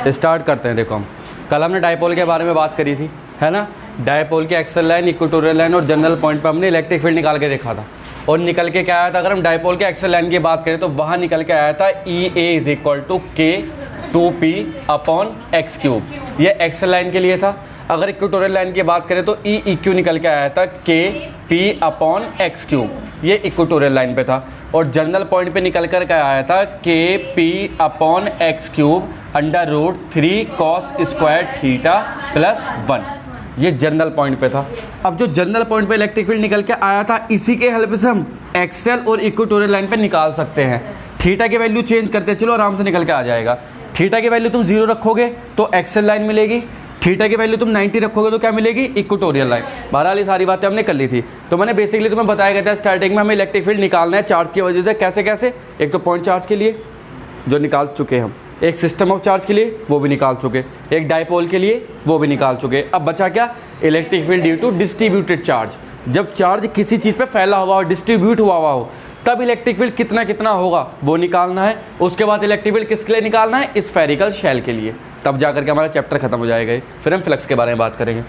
Start करते हैं। देखो हम कल हमने डायपोल के बारे में बात करी थी, है ना। डायपोल के एक्सल लाइन, इक्वेटोरियल लाइन और जनरल पॉइंट पर हमने इलेक्ट्रिक फील्ड निकाल के देखा था। और निकल के क्या आया था, अगर हम डायपोल के एक्सल लाइन की बात करें तो वहाँ निकल के आया था EA is equal to K2P upon x cube. ये एक्सल लाइन के लिए था। अगर इक्वेटोरियल लाइन की बात करें तो EEQ निकल के आया था KP अपॉन एक्स क्यूब, ये इक्वेटोरियल लाइन पे था। और जनरल पॉइंट पे निकल कर आया था KP upon x cube under root 3 cos square theta plus 1, ये जनरल पॉइंट पे था। अब जो जनरल पॉइंट पे इलेक्ट्रिक फील्ड निकल के आया था, इसी के हेल्प से हम एक्सेल और इक्वेटोरियल लाइन पे निकाल सकते हैं। थीटा की वैल्यू चेंज करते चलो, आराम से निकल के आ जाएगा। थीटा की वैल्यू तुम 0 रखोगे तो एक्सेल लाइन मिलेगी, थीटा की वैल्यू तुम 90 रखोगे तो क्या मिलेगी, इक्वेटोरियल लाइन। बहरहाल ये सारी बातें हमने कर ली थी। तो मैंने बेसिकली तुम्हें बताया गया था स्टार्टिंग में हमें इलेक्ट्रिक फील्ड निकालना है चार्ज की वजह से। कैसे कैसे, एक तो पॉइंट चार्ज के लिए जो निकाल चुके हम, एक सिस्टम ऑफ चार्ज के लिए वो भी निकाल चुके, एक डायपोल के लिए वो भी निकाल चुके। अब बचा क्या, electric field due to distributed charge. जब चार्ज किसी चीज़ पे फैला हुआ हो, डिस्ट्रीब्यूट हुआ हो, तब इलेक्ट्रिक फील्ड कितना कितना होगा वो निकालना है। उसके बाद इलेक्ट्रिक फील्ड किसके लिए निकालना है, स्फेरिकल शेल के लिए। तब जाकर के हमारा चैप्टर खत्म हो जाएगा। फिर हम फ्लक्स के बारे में बात करेंगे।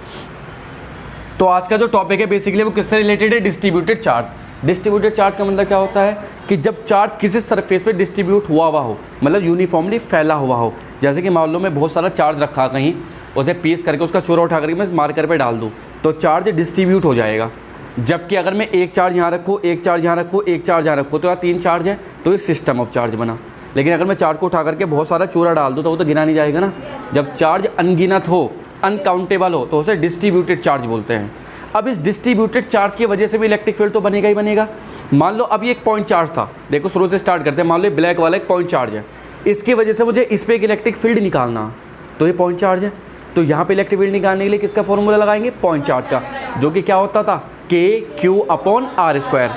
तो आज का जो टॉपिक है बेसिकली वो किससे रिलेटेड है, डिस्ट्रीब्यूटेड चार्ज। डिस्ट्रीब्यूटेड चार्ज का मतलब क्या होता है कि जब चार्ज किसी सरफेस पे डिस्ट्रीब्यूट हुआ हो, मतलब यूनिफॉर्मली फैला हुआ हो। जैसे कि मान लो मैं बहुत सारा चार्ज रखा कहीं, उसे पीस करके उसका चूरा उठा करके मैं मार्कर पे डाल दूँ तो चार्ज डिस्ट्रीब्यूट हो जाएगा। जबकि अगर मैं एक चार्ज यहाँ रखूँ, एक चार्ज यहाँ रखूँ, एक चार्ज यहाँ रखूँ, तो यहाँ 3 चार्ज है, तो एक सिस्टम ऑफ चार्ज बना। लेकिन अगर मैं चार्ज को उठा करके बहुत सारा चूरा डाल दूँ तो वो तो गिना नहीं जाएगा ना। जब चार्ज अनगिनत हो, अनकाउंटेबल हो, तो उसे डिस्ट्रीब्यूटेड चार्ज बोलते हैं। अब इस डिस्ट्रीब्यूटेड चार्ज की वजह से भी इलेक्ट्रिक फील्ड तो बनेगा ही बनेगा। मान लो अब ये एक पॉइंट चार्ज था, देखो शुरू से स्टार्ट करते हैं। मान लो ब्लैक वाला एक पॉइंट चार्ज है, इसकी वजह से मुझे इस पर एक इलेक्ट्रिक फील्ड निकालना, तो ये पॉइंट चार्ज है। तो यहाँ पे इलेक्ट्रिक फील्ड निकालने के लिए किसका फॉर्मूला लगाएंगे, पॉइंट चार्ज का, जो कि क्या होता था KQ अपॉन R स्क्वायर।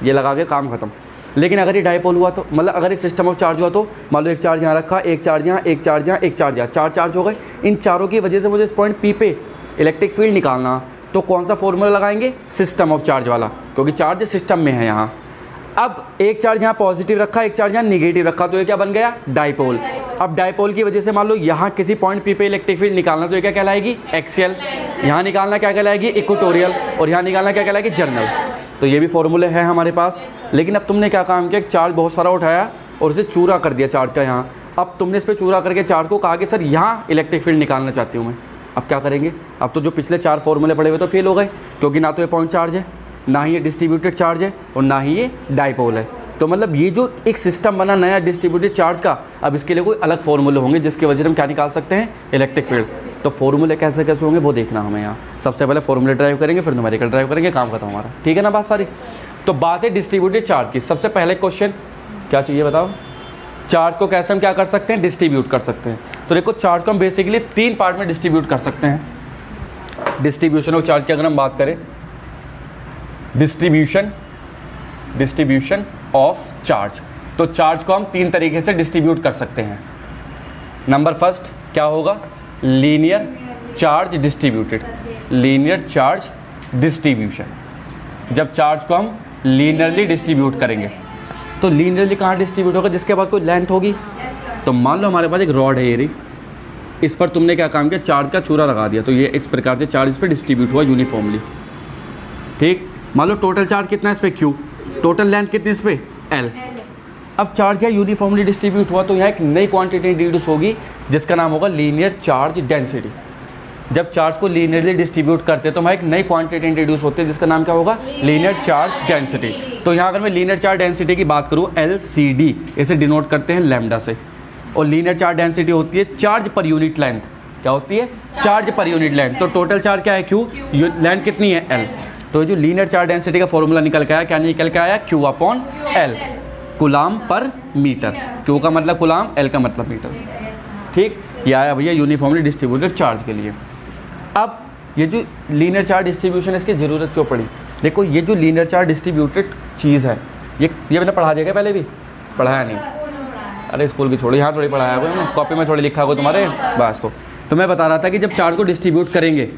ये लगा के काम खत्म। लेकिन अगर ये डायपोल हुआ तो, मतलब अगर ये सिस्टम ऑफ चार्ज हुआ तो मान लो एक चार्ज यहाँ रखा, एक चार्ज यहाँ, एक चार्ज यहाँ, एक चार्ज यहाँ, 4 चार्ज हो गए। इन चारों की वजह से मुझे इस पॉइंट P पे इलेक्ट्रिक फील्ड निकालना, तो कौन सा फॉर्मूला लगाएंगे, सिस्टम ऑफ चार्ज वाला, क्योंकि चार्ज सिस्टम में है यहाँ। अब एक चार्ज यहाँ पॉजिटिव रखा, एक चार्ज यहाँ निगेटिव रखा, तो ये क्या बन गया, डायपोल। अब डायपोल की वजह से मान लो यहाँ किसी पॉइंट P पे इलेक्ट्रिक फील्ड निकालना, तो ये क्या कहलाएगी, एक्सियल। यहाँ निकालना क्या कहलाएगी, इक्वेटोरियल। और यहाँ निकालना क्या कहलाएगी, जर्नल। तो ये भी फॉर्मूले हैं हमारे पास। लेकिन अब तुमने क्या काम किया, चार्ज बहुत सारा उठाया और उसे चूरा कर दिया चार्ज का यहाँ। अब तुमने इस पर चूरा करके चार्ज को कहा कि सर यहाँ इलेक्ट्रिक फील्ड निकालना चाहती हूँ मैं। अब क्या करेंगे, अब तो जो पिछले 4 फॉर्मूले पड़े हुए तो फेल हो गए, क्योंकि ना तो ये पॉइंट चार्ज है, ना ही ये डिस्ट्रीब्यूटेड चार्ज है, और ना ही ये डायपोल है। तो मतलब ये जो एक सिस्टम बना नया डिस्ट्रीब्यूटेड चार्ज का, अब इसके लिए कोई अलग फॉर्मूले होंगे जिसकी वजह से हम क्या निकाल सकते हैं, इलेक्ट्रिक फील्ड। तो फॉर्मूले कैसे कैसे होंगे वो देखना हमें यहाँ। सबसे पहले फॉर्मूले ड्राइव करेंगे, फिर न्यूमेरिकल ड्राइव करेंगे, काम खत्म हमारा। ठीक है ना बात सारी। तो बात है डिस्ट्रीब्यूटेड चार्ज की। सबसे पहले क्वेश्चन क्या चाहिए बताओ, चार्ज को कैसे हम क्या कर सकते हैं, डिस्ट्रीब्यूट कर सकते हैं। तो देखो चार्ज को हम बेसिकली 3 पार्ट में डिस्ट्रीब्यूट कर सकते हैं। डिस्ट्रीब्यूशन ऑफ चार्ज की अगर हम बात करें, डिस्ट्रीब्यूशन ऑफ चार्ज, तो चार्ज को हम 3 तरीके से डिस्ट्रीब्यूट कर सकते हैं। नंबर फर्स्ट क्या होगा, linear charge distributed, linear charge distribution. जब चार्ज को हम लीनियरली डिस्ट्रीब्यूट करेंगे, तो लीनियरली कहाँ डिस्ट्रीब्यूट होगा, जिसके बाद कोई लेंथ होगी। तो मान लो हमारे पास एक रॉड है ये रही, इस पर तुमने क्या काम किया, चार्ज का चूरा लगा दिया, तो ये इस प्रकार से चार्ज इस पर डिस्ट्रीब्यूट हुआ यूनिफॉर्मली। ठीक, मान लो टोटल चार्ज कितना है इस पर, Q, टोटल लेंथ कितनी इस पर, L। अब चार्ज यहाँ यूनिफॉर्मली डिस्ट्रीब्यूट हुआ, तो यहाँ एक नई क्वांटिटी इंट्रोड्यूस होगी जिसका नाम होगा लीनियर चार्ज डेंसिटी। जब चार्ज को लीनियरली डिस्ट्रीब्यूट करते हैं तो वहाँ एक नई क्वांटिटी इंट्रोड्यूस होती है जिसका नाम क्या होगा, लीनियर चार्ज डेंसिटी। तो यहाँ अगर मैं लीनियर चार्ज डेंसिटी की बात करूँ, LCD, इसे डिनोट करते हैं लैम्डा से। और लीनियर चार्ज डेंसिटी होती है चार्ज पर यूनिट लेंथ। क्या होती है, चार्ज पर यूनिट लेंथ। तो टोटल चार्ज क्या है, Q, लेंथ कितनी है, L। तो जो लीनियर चार्ज डेंसिटी का फॉर्मूला निकल के आया, क्या निकल के आया, Q अपॉन L, कुलाम पर मीटर। Q का मतलब कुलाम, L का मतलब मीटर। ठीक, ये आया भैया यूनिफॉर्मली डिस्ट्रीब्यूटेड चार्ज के लिए। अब ये जो लीनियर चार्ज डिस्ट्रीब्यूशन है, इसकी ज़रूरत क्यों पड़ी। देखो ये जो लीनियर चार्ज डिस्ट्रीब्यूटेड चीज़ है, ये मैंने पढ़ा दिया क्या, पहले भी पढ़ाया नहीं, अरे स्कूल की छोड़ी, यहाँ थोड़ी पढ़ाया हुआ, कॉपी में थोड़ी लिखा हुआ तुम्हारे बस। तो मैं बता रहा था कि जब चार्ज को डिस्ट्रीब्यूट करेंगे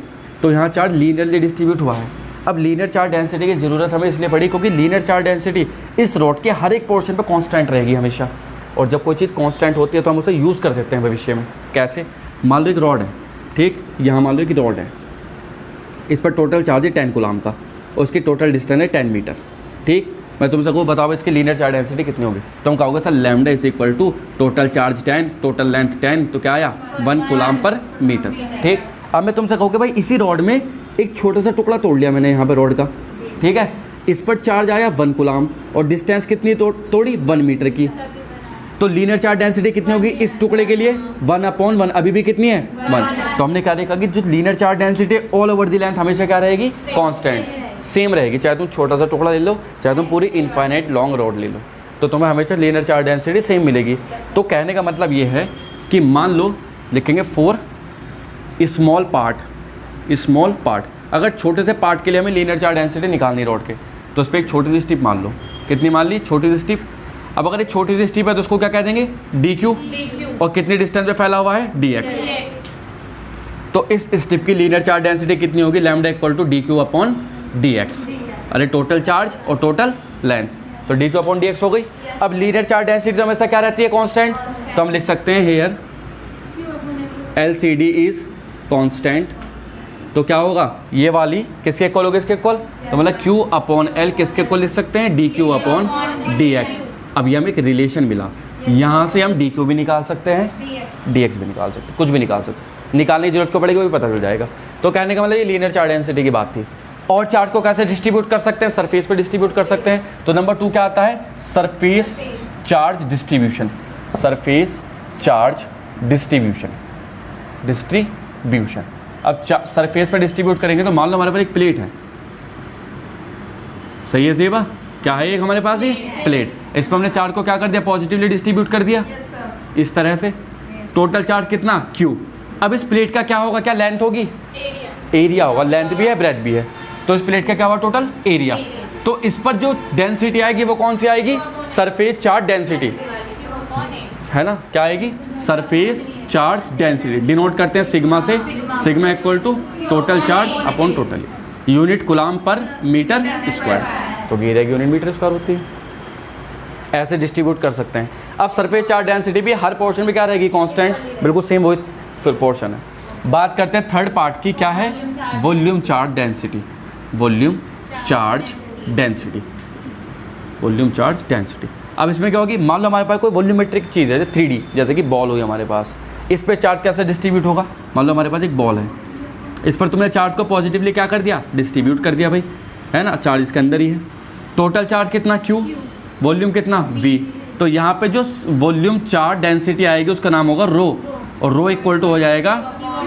तो यहाँ चार्ज लीनियरली डिस्ट्रीब्यूट हुआ है। अब लीनियर चार्ज डेंसिटी की ज़रूरत हमें इसलिए पड़ी क्योंकि लीनियर चार्ज डेंसिटी इस रोड के हर एक पोर्शन पे कांस्टेंट रहेगी हमेशा। और जब कोई चीज़ कांस्टेंट होती है तो हम उसे यूज़ कर सकते हैं भविष्य में। कैसे? मान लो एक रॉड है, ठीक, यहाँ मान लो एक रॉड है, इस पर टोटल चार्ज है 10 कूलम का और उसकी टोटल डिस्टेंस है 10 मीटर, ठीक। मैं तुमसे को बताओ इसकी लीनियर चार्ज डेंसिटी कितनी होगी, तो हम कहोगे sir lambda is equal to total charge 10, total length 10, तो क्या आया 1 कूलम पर मीटर, ठीक। अब मैं तुमसे कहूँ कि भाई इसी रॉड में एक छोटा सा टुकड़ा तोड़ लिया मैंने यहाँ पर रॉड का, ठीक है, इस पर चार्ज आया 1 कूलम और डिस्टेंस कितनी तोड़ी 1 मीटर की, तो लीनियर चार्ज डेंसिटी कितनी होगी इस टुकड़े के लिए 1/1, अभी भी कितनी है 1। तो हमने क्या देखा कि जो linear charge density all over the length हमेशा क्या रहेगी, कांस्टेंट, सेम रहेगी, चाहे तुम छोटा सा टुकड़ा ले लो चाहे तुम पूरी इनफाइनाइट लॉन्ग रॉड ले लो, तो तुम्हें हमेशा लीनियर चार्ज डेंसिटी सेम मिलेगी। तो कहने का मतलब ये है कि मान लो लिखेंगे फॉर स्मॉल पार्ट, अगर छोटे से पार्ट के लिए हमें लीनियर चार्ज डेंसिटी निकालनी रॉड के, तो उस पर एक छोटी सी स्टिप मान लो, कितनी मान ली, छोटी सी स्टिप। अब अगर ये छोटी सी स्टिप है तो उसको क्या कह देंगे dq, और कितनी डिस्टेंस पे फैला हुआ है dx, तो इस स्टिप की लीनियर चार्ज डेंसिटी कितनी होगी, लैम्डा इक्वल टू dq/dx, अरे टोटल चार्ज और टोटल लेंथ, तो dq/dx हो गई। अब लीनियर चार्ज डेंसिटी तो हमेशा क्या रहती है, कांस्टेंट, तो हम लिख सकते हैं हेयर LCD इज कांस्टेंट, तो क्या होगा ये वाली किसके इक्वल होगी, इसके इक्वल, तो मतलब q/L किसके इक्वल लिख सकते हैं, dq/dx। अब ये हमें एक रिलेशन मिला, यहाँ से हम dq भी निकाल सकते हैं, dx भी निकाल सकते हैं, कुछ भी निकाल सकते हैं, निकालने की जरूरत को पड़ेगी वो भी पता चल जाएगा। तो कहने का मतलब ये लीनियर चार्ज डेंसिटी की बात थी। और चार्ज को कैसे डिस्ट्रीब्यूट कर सकते हैं, सरफेस पे डिस्ट्रीब्यूट कर सकते हैं, तो नंबर 2 क्या आता है, surface charge distribution, surface charge distribution. अब सरफेस पे डिस्ट्रीब्यूट करेंगे तो मान लो हमारे पास एक प्लेट है, सही है सेबा, क्या है एक हमारे पास ये प्लेट, इस पर हमने चार्ज को क्या कर दिया, पॉजिटिवली डिस्ट्रीब्यूट कर दिया इस तरह से, टोटल चार्ज कितना q। अब इस प्लेट का क्या होगा, क्या लेंथ होगी, एरिया होगा, लेंथ भी है ब्रेथ भी है, तो इस प्लेट का क्या हुआ टोटल एरिया, तो इस पर जो डेंसिटी आएगी वो कौन सी आएगी, सरफेस चार्ज डेंसिटी, है ना, क्या आएगी, सरफेस चार्ज डेंसिटी, डिनोट करते हैं सिग्मा से, sigma equal to total charge upon total unit coulomb पर मीटर स्क्वायर, तो ये रहेगी यूनिट मीटर स्क्वायर होती है। ऐसे डिस्ट्रीब्यूट कर सकते हैं। अब सरफेस चार्ज डेंसिटी भी हर पोर्शन में क्या रहेगी, कांस्टेंट, बिल्कुल सेम वही पोर्शन है। बात करते हैं थर्ड पार्ट की, क्या है, volume charge density, volume charge density, volume charge density. अब इसमें क्या होगी, मान लो हमारे पास कोई वॉल्यूमेट्रिक चीज़ है 3D, जैसे कि बॉल हुई हमारे पास, इस पर चार्ज कैसे डिस्ट्रीब्यूट होगा, मान लो हमारे पास एक बॉल है, इस पर तुमने चार्ज को पॉजिटिवली क्या कर दिया, डिस्ट्रीब्यूट कर दिया भाई, है ना, चार्ज इसके अंदर ही है, टोटल चार्ज कितना q, वॉल्यूम कितना v, तो यहाँ पे जो वॉल्यूम चार्ज डेंसिटी आएगी उसका नाम होगा रो, और रो इक्वल टू हो जाएगा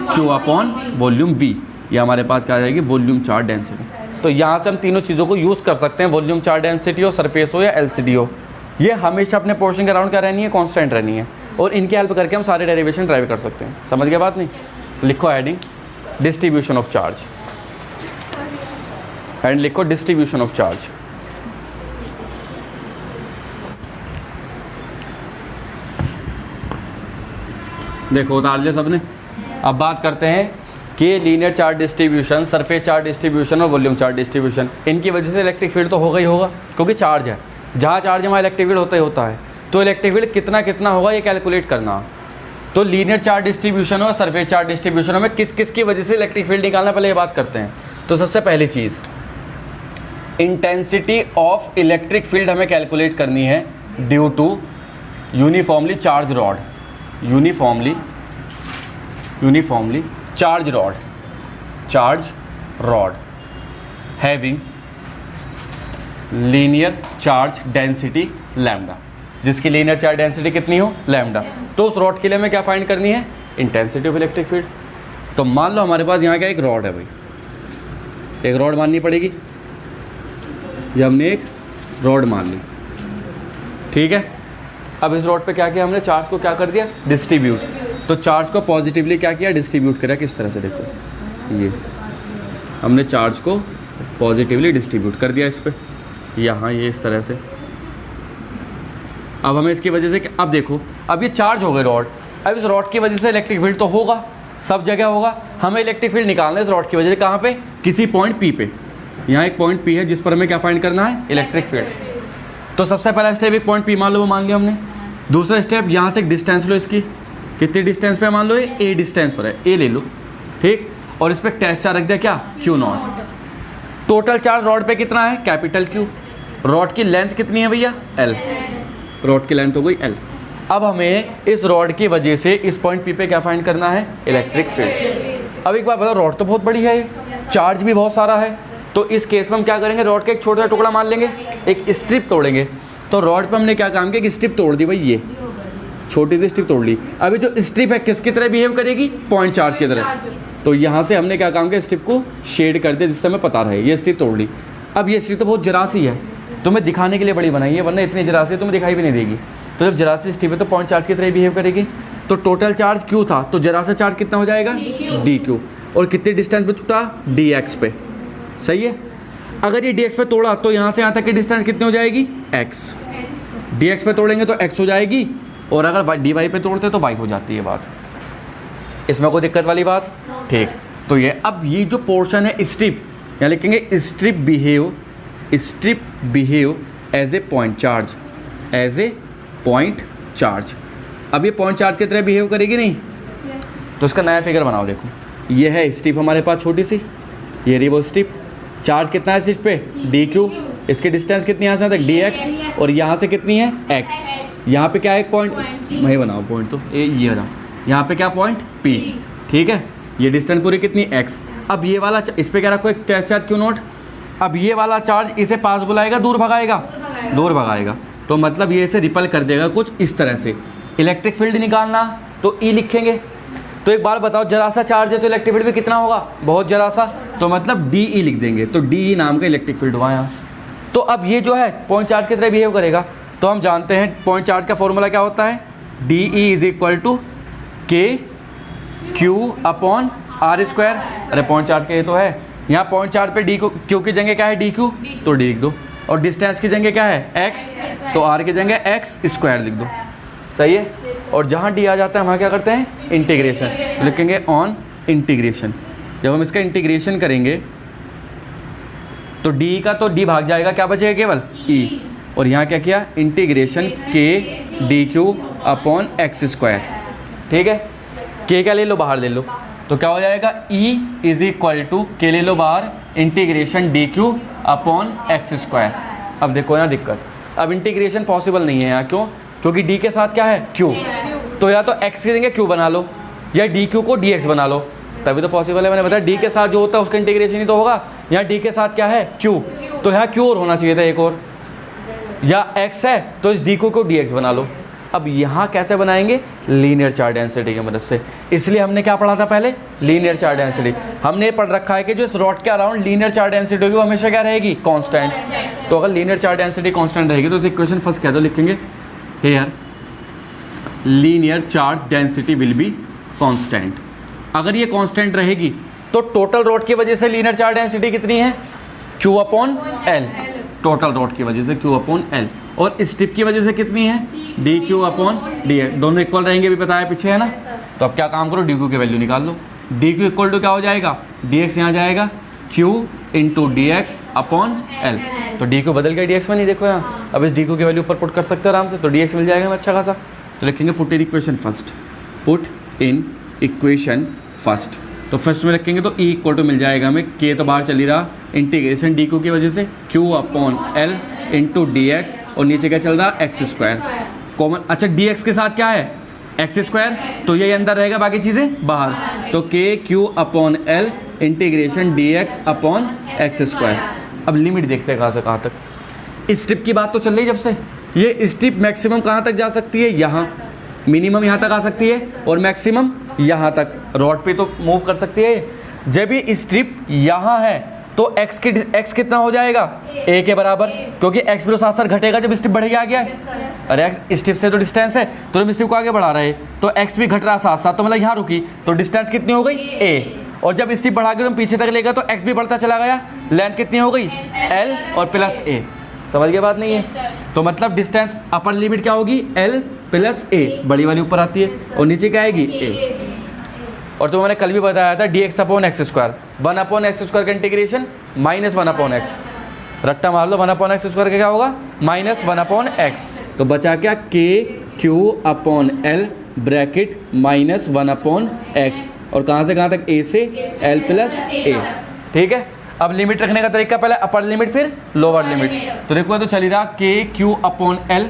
q/वॉल्यूम v, ये हमारे पास क्या आ जाएगी, वॉल्यूम चार्ज डेंसिटी। तो यहाँ से हम तीनों चीज़ों को यूज़ कर सकते हैं, वॉल्यूम चार्ज डेंसिटी हो, सरफेस हो या LCD हो, ये हमेशा अपने पोर्शन के अराउंड क्या रहनी है, कांस्टेंट रहनी है, और इनकी हेल्प करके हम सारे डेरिवेशन ड्राइव कर सकते हैं। समझ गए बात नहीं, लिखो heading distribution of charge, and लिखो डिस्ट्रीब्यूशन ऑफ चार्ज। देखो उतार लिया सबने। अब बात करते हैं कि linear charge distribution, surface charge distribution और वॉल्यूम चार्ज डिस्ट्रीब्यूशन, इनकी वजह से इलेक्ट्रिक फील्ड तो होगा ही होगा, क्योंकि चार्ज है, जहाँ चार्ज है वहाँ इलेक्ट्रिक फील्ड होता ही होता है, तो इलेक्ट्रिक फील्ड कितना कितना होगा ये कैलकुलेट करना। तो लीनियर चार्ज डिस्ट्रीब्यूशन और सरफेस चार्ज डिस्ट्रीब्यूशन में किस किस की वजह से इलेक्ट्रिक फील्ड निकालना, पहले ये बात करते हैं। तो सबसे पहली चीज़, इंटेंसिटी ऑफ इलेक्ट्रिक फील्ड हमें कैलकुलेट करनी है due to uniformly charge rod, uniformly charge rod having linear charge density lambda, जिसकी लीनियर चार्ज डेंसिटी कितनी हो, लैम्डा। तो उस रॉड के लिए हमें क्या फाइंड करनी है, इंटेंसिटी ऑफ इलेक्ट्रिक फील्ड। तो मान लो हमारे पास यहाँ क्या एक रॉड है भाई, एक रॉड माननी पड़ेगी, ये हमने एक रॉड मान ली, ठीक है। अब इस रॉड पे क्या किया हमने, चार्ज को क्या कर दिया, डिस्ट्रीब्यूट। तो चार्ज को पॉजिटिवली क्या किया, डिस्ट्रीब्यूट करा, किस तरह से, देखो ये हमने चार्ज को पॉजिटिवली डिस्ट्रीब्यूट कर दिया इस पर, यहाँ ये इस तरह से। अब हमें इसकी वजह से, अब देखो अब ये चार्ज हो गए रॉड, अब इस रॉड की वजह से इलेक्ट्रिक फील्ड तो होगा, सब जगह होगा, हमें इलेक्ट्रिक फील्ड निकालना है इस रॉड की वजह से, कहाँ पे, किसी पॉइंट P पे, यहाँ एक पॉइंट P है जिस पर हमें क्या फाइंड करना है, इलेक्ट्रिक फील्ड। तो सबसे पहला स्टेप एक पॉइंट P मान लो, वो मान लिया हमने, दूसरा स्टेप, यहाँ से एक डिस्टेंस लो इसकी, कितनी डिस्टेंस पे मान लो ये ए डिस्टेंस पर है, ए ले लो, ठीक। और इस पर टेस्ट चार्ज रख दिया क्या, Q0। टोटल चार्ज रॉड पे कितना है, कैपिटल Q। रॉड की लेंथ कितनी है भैया, L। रॉड की लेंथ हो गई L। अब हमें इस रॉड की वजह से इस पॉइंट P पे क्या फाइंड करना है, इलेक्ट्रिक फील्ड। अब एक बात बताओ, रॉड तो बहुत बड़ी है, चार्ज भी बहुत सारा है, तो इस केस में हम क्या करेंगे, रॉड का एक छोटा सा टुकड़ा मान लेंगे, एक स्ट्रिप तोड़ेंगे। तो रॉड पे हमने क्या काम किया कि स्ट्रिप तोड़ दी भाई, ये छोटी सी स्ट्रिप तोड़ ली। अभी जो स्ट्रिप है किसकी तरह बिहेव करेगी, पॉइंट चार्ज की तरह। तो यहाँ से हमने क्या काम किया, स्ट्रिप को शेड कर दिया जिससे हमें पता रहे, ये स्ट्रिप तोड़ ली। अब ये स्ट्रिप तो बहुत जरासी है, तुम्हें दिखाने के लिए बड़ी बनाई है, वरना इतनी जरासी है तुम्हें दिखाई भी नहीं देगी। तो जब जरासी स्ट्रिप है तो पॉइंट चार्ज की तरह बिहेव करेगी। तो टोटल चार्ज Q था, तो जरा सा चार्ज कितना हो जाएगा, dQ। और कितनी डिस्टेंस पे टूटा, dx पे, सही है। अगर ये dx पे तोड़ा तो यहाँ से यहाँ तक की डिस्टेंस कितनी हो जाएगी, x। dx पे तोड़ेंगे तो x हो जाएगी, और अगर dy पे तोड़ते तो y हो जाती है। बात इसमें कोई दिक्कत वाली बात, ठीक। तो ये अब ये जो पोर्शन है स्ट्रिप, यहाँ लिखेंगे strip behave as a point charge, as a point charge. अब ये पॉइंट चार्ज की तरह बिहेव करेगी नहीं, तो इसका नया फिगर बनाओ। देखो ये है स्ट्रिप हमारे पास छोटी सी, ये रही वो स्ट्रिप। चार्ज कितना है स्ट्रिप पे, dQ। इसकी डिस्टेंस कितनी है यहाँ से तक, dx। और यहाँ से कितनी है, x। यहाँ पे क्या है, एक पॉइंट, वही बनाओ पॉइंट, तो ये बनाओ। यहाँ पे क्या पॉइंट P, ठीक है। ये डिस्टेंस पूरी कितनी, x। अब ये वाला इस पर क्या रखो, एक टेस्ट चार्ज Q0। अब ये वाला चार्ज इसे पास बुलाएगा, दूर भगाएगा। तो मतलब ये इसे रिपल कर देगा कुछ इस तरह से। इलेक्ट्रिक फील्ड निकालना तो E लिखेंगे। तो एक बार बताओ, जरा सा चार्ज है तो इलेक्ट्रिक फील्ड भी कितना होगा, बहुत जरा सा, तो मतलब DE लिख देंगे। तो DE नाम का इलेक्ट्रिक फील्ड हुआ यहाँ। तो अब ये जो है पॉइंट चार्ज की तरह बिहेव करेगा। तो हम जानते हैं पॉइंट चार्ज का फॉर्मूला क्या होता है, DE is equal to KQ/R²। अरे पॉइंट चार्ज का ये तो है, यहाँ पॉइंट चार्ज पे Q की जगह क्या है, DQ, तो D लिख दो। और डिस्टेंस की जगह क्या है, x, तो r की जगह x² लिख दो, सही है। और जहाँ d आ जाता है वहाँ क्या करते हैं, इंटीग्रेशन लिखेंगे, ऑन इंटीग्रेशन। जब हम इसका इंटीग्रेशन करेंगे तो d का तो d भाग जाएगा, क्या बचेगा केवल e। और यहाँ क्या किया, इंटीग्रेशन k dQ/x², ठीक है। k का ले लो बाहर, ले लो, तो क्या हो जाएगा, e is equal to k ले लो बाहर, इंटीग्रेशन dQ/x²। अब देखो यहाँ दिक्कत, अब इंटीग्रेशन पॉसिबल नहीं है यहाँ, क्यों, क्योंकि d के साथ क्या है, q। तो या तो x की जगह q बना लो, या dq को dx बना लो, तभी तो पॉसिबल है। मैंने बताया d के साथ जो होता है उसका इंटीग्रेशन ही तो होगा। यहाँ d के साथ क्या है, q, तो यहाँ q और होना चाहिए था एक और, या x है तो इस dq को dx बना लो। अब यहाँ कैसे बनाएंगे, लीनियर चार्ज डेंसिटी की मदद से। इसलिए हमने क्या पढ़ा था पहले, लीनियर चार्ज डेंसिटी। हमने पढ़ रखा है कि जो इस रॉड के अराउंड लीनियर चार्ज डेंसिटी होगी वो हमेशा क्या रहेगी, कांस्टेंट। तो अगर लीनियर चार्ज डेंसिटी कांस्टेंट रहेगी तो इस इक्वेशन फर्स्ट कह दो, लिखेंगे here linear charge density will be constant. अगर ये कांस्टेंट रहेगी तो टोटल रॉड की वजह से लीनियर चार्ज डेंसिटी कितनी है, Q/L। टोटल रॉड की वजह से Q/L, और स्ट्रिप की वजह से कितनी है, dQ/dx। दोनों इक्वल रहेंगे, भी बताया पीछे है ना। तो अब क्या काम करो, dQ की वैल्यू निकाल लो। dQ इक्वल टू क्या हो जाएगा, dx यहाँ जाएगा, Q इंटू dx/L। तो dQ बदल गया dx में, नहीं देखो यहाँ। अब इस dQ की वैल्यू ऊपर पुट कर सकते हैं आराम से, तो dx मिल जाएगा हमें अच्छा खासा। तो लिखेंगे put in equation first, put in equation first. तो फर्स्ट में रखेंगे तो E इक्वल टू मिल जाएगा हमें, K तो बाहर चली रहा, इंटीग्रेशन dQ की वजह से Q/L इंटू dx, और नीचे क्या चल रहा, x² कॉमन। अच्छा dx के साथ क्या है, x², तो ये अंदर रहेगा, बाकी चीज़ें बाहर। तो KQ/L इंटीग्रेशन dx/x²। अब लिमिट देखते हैं कहाँ से कहाँ तक। स्ट्रिप की बात तो चल रही जब से, ये स्ट्रिप मैक्सिमम कहाँ तक जा सकती है, यहाँ, मिनिमम यहाँ तक आ सकती है, और मैक्सिमम यहाँ तक रॉड पे तो मूव कर सकती है। जब ये स्ट्रिप यहाँ है तो x कितना हो जाएगा, a के बराबर, क्योंकि x भी तो साथ साथ घटेगा जब स्ट्रिप बढ़ गया है। अरे x स्ट्रिप से तो डिस्टेंस है, तो हम स्ट्रिप को आगे बढ़ा रहे, तो x भी घट रहा साथ साथ, तो मतलब यहाँ रुकी, तो डिस्टेंस कितनी हो गई, a। और जब स्ट्रिप बढ़ा के तुम पीछे तक लेगा तो x भी बढ़ता चला गया, लेंथ कितनी हो गई, l और प्लस a। समझ गए बात नहीं है। तो मतलब डिस्टेंस अपर लिमिट क्या होगी, l प्लस a, बड़ी वाली ऊपर आती है, और नीचे क्या आएगी, a। और तो मैंने कल भी बताया था dx/x², 1/x² का इंटीग्रेशन -1/x, रट्टा मार लो, 1/x² का क्या होगा, -1/x। तो बचा क्या, Q upon L bracket minus 1/x, और कहाँ से कहाँ तक, ए से एल प्लस ए। ठीक है, अब लिमिट रखने का तरीका, पहले अपर लिमिट फिर लोअर लिमिट। तो देखो तो चली रहा के Q upon L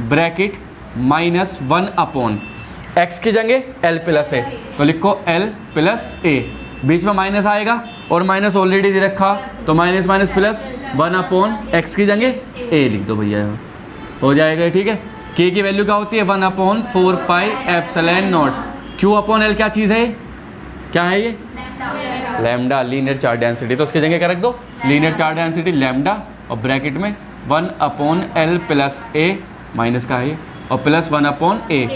bracket minus 1/x की जगह एल प्लस ए, तो लिखो एल प्लस ए, बीच में माइनस आएगा और माइनस ऑलरेडी दे रखा, तो माइनस माइनस प्लस 1/x की जगह ए लिख दो भैया, हो जाएगा। ठीक है, के की वैल्यू क्या होती है 1/4 pi epsilon naught. Q upon L क्या चीज़ है, क्या है ये, लैम्डा, लीनियर चार्ज डेंसिटी। तो उसकी जगह क्या रख दो, लीनियर चार्ज डेंसिटी लैम्डा, और ब्रैकेट में 1/L प्लस ए, माइनस का है ये, और प्लस 1/A।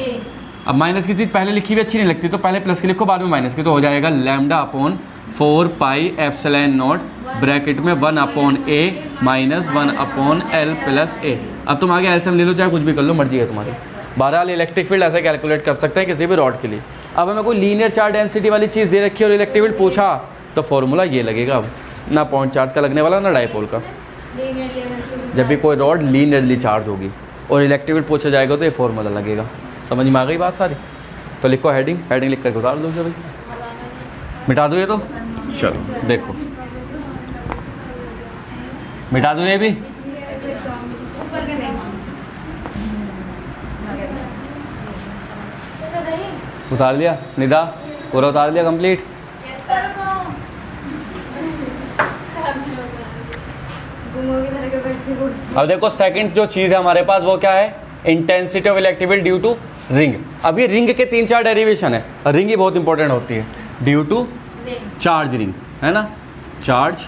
अब माइनस की चीज़ पहले लिखी हुई अच्छी नहीं लगती, तो पहले प्लस की लिखो बाद में माइनस की, तो हो जाएगा λ/4 पाई एप्सिलॉन नॉट ब्रैकेट में 1/A माइनस 1/L प्लस ए। अब तुम आगे एलसीएम ले लो, चाहे कुछ भी कर लो, मर्जी है तुम्हारी। बहरहाल इलेक्ट्रिक फील्ड ऐसे कैलकुलेट कर सकते हैं किसी भी रॉड के लिए। अब हमें कोई लीनियर चार्ज डेंसिटी वाली चीज़ दे रखी है और इलेक्ट्रिक फील्ड पूछा, तो फॉर्मूला ये लगेगा, अब ना पॉइंट चार्ज का लगने वाला ना डायपोल का। जब भी कोई रॉड लीनियरली चार्ज होगी और इलेक्ट्रिक फील्ड पूछा जाएगा तो ये फॉर्मूला लगेगा। समझ में आ गई बात सारी? तो लिखो हेडिंग, हेडिंग लिख करके उतार दो भाई, मिटा दो ये तो। चलो देखो, मिटा दो ये भी। उतार लिया निदा, पूरा उतार लिया कंप्लीट। अब देखो सेकंड जो चीज़ है हमारे पास वो क्या है, intensity of electric field due to ring. अब ये रिंग के 3-4 डेरिवेशन है, रिंग ही बहुत इंपॉर्टेंट होती है। ड्यू टू चार्ज रिंग, है ना, चार्ज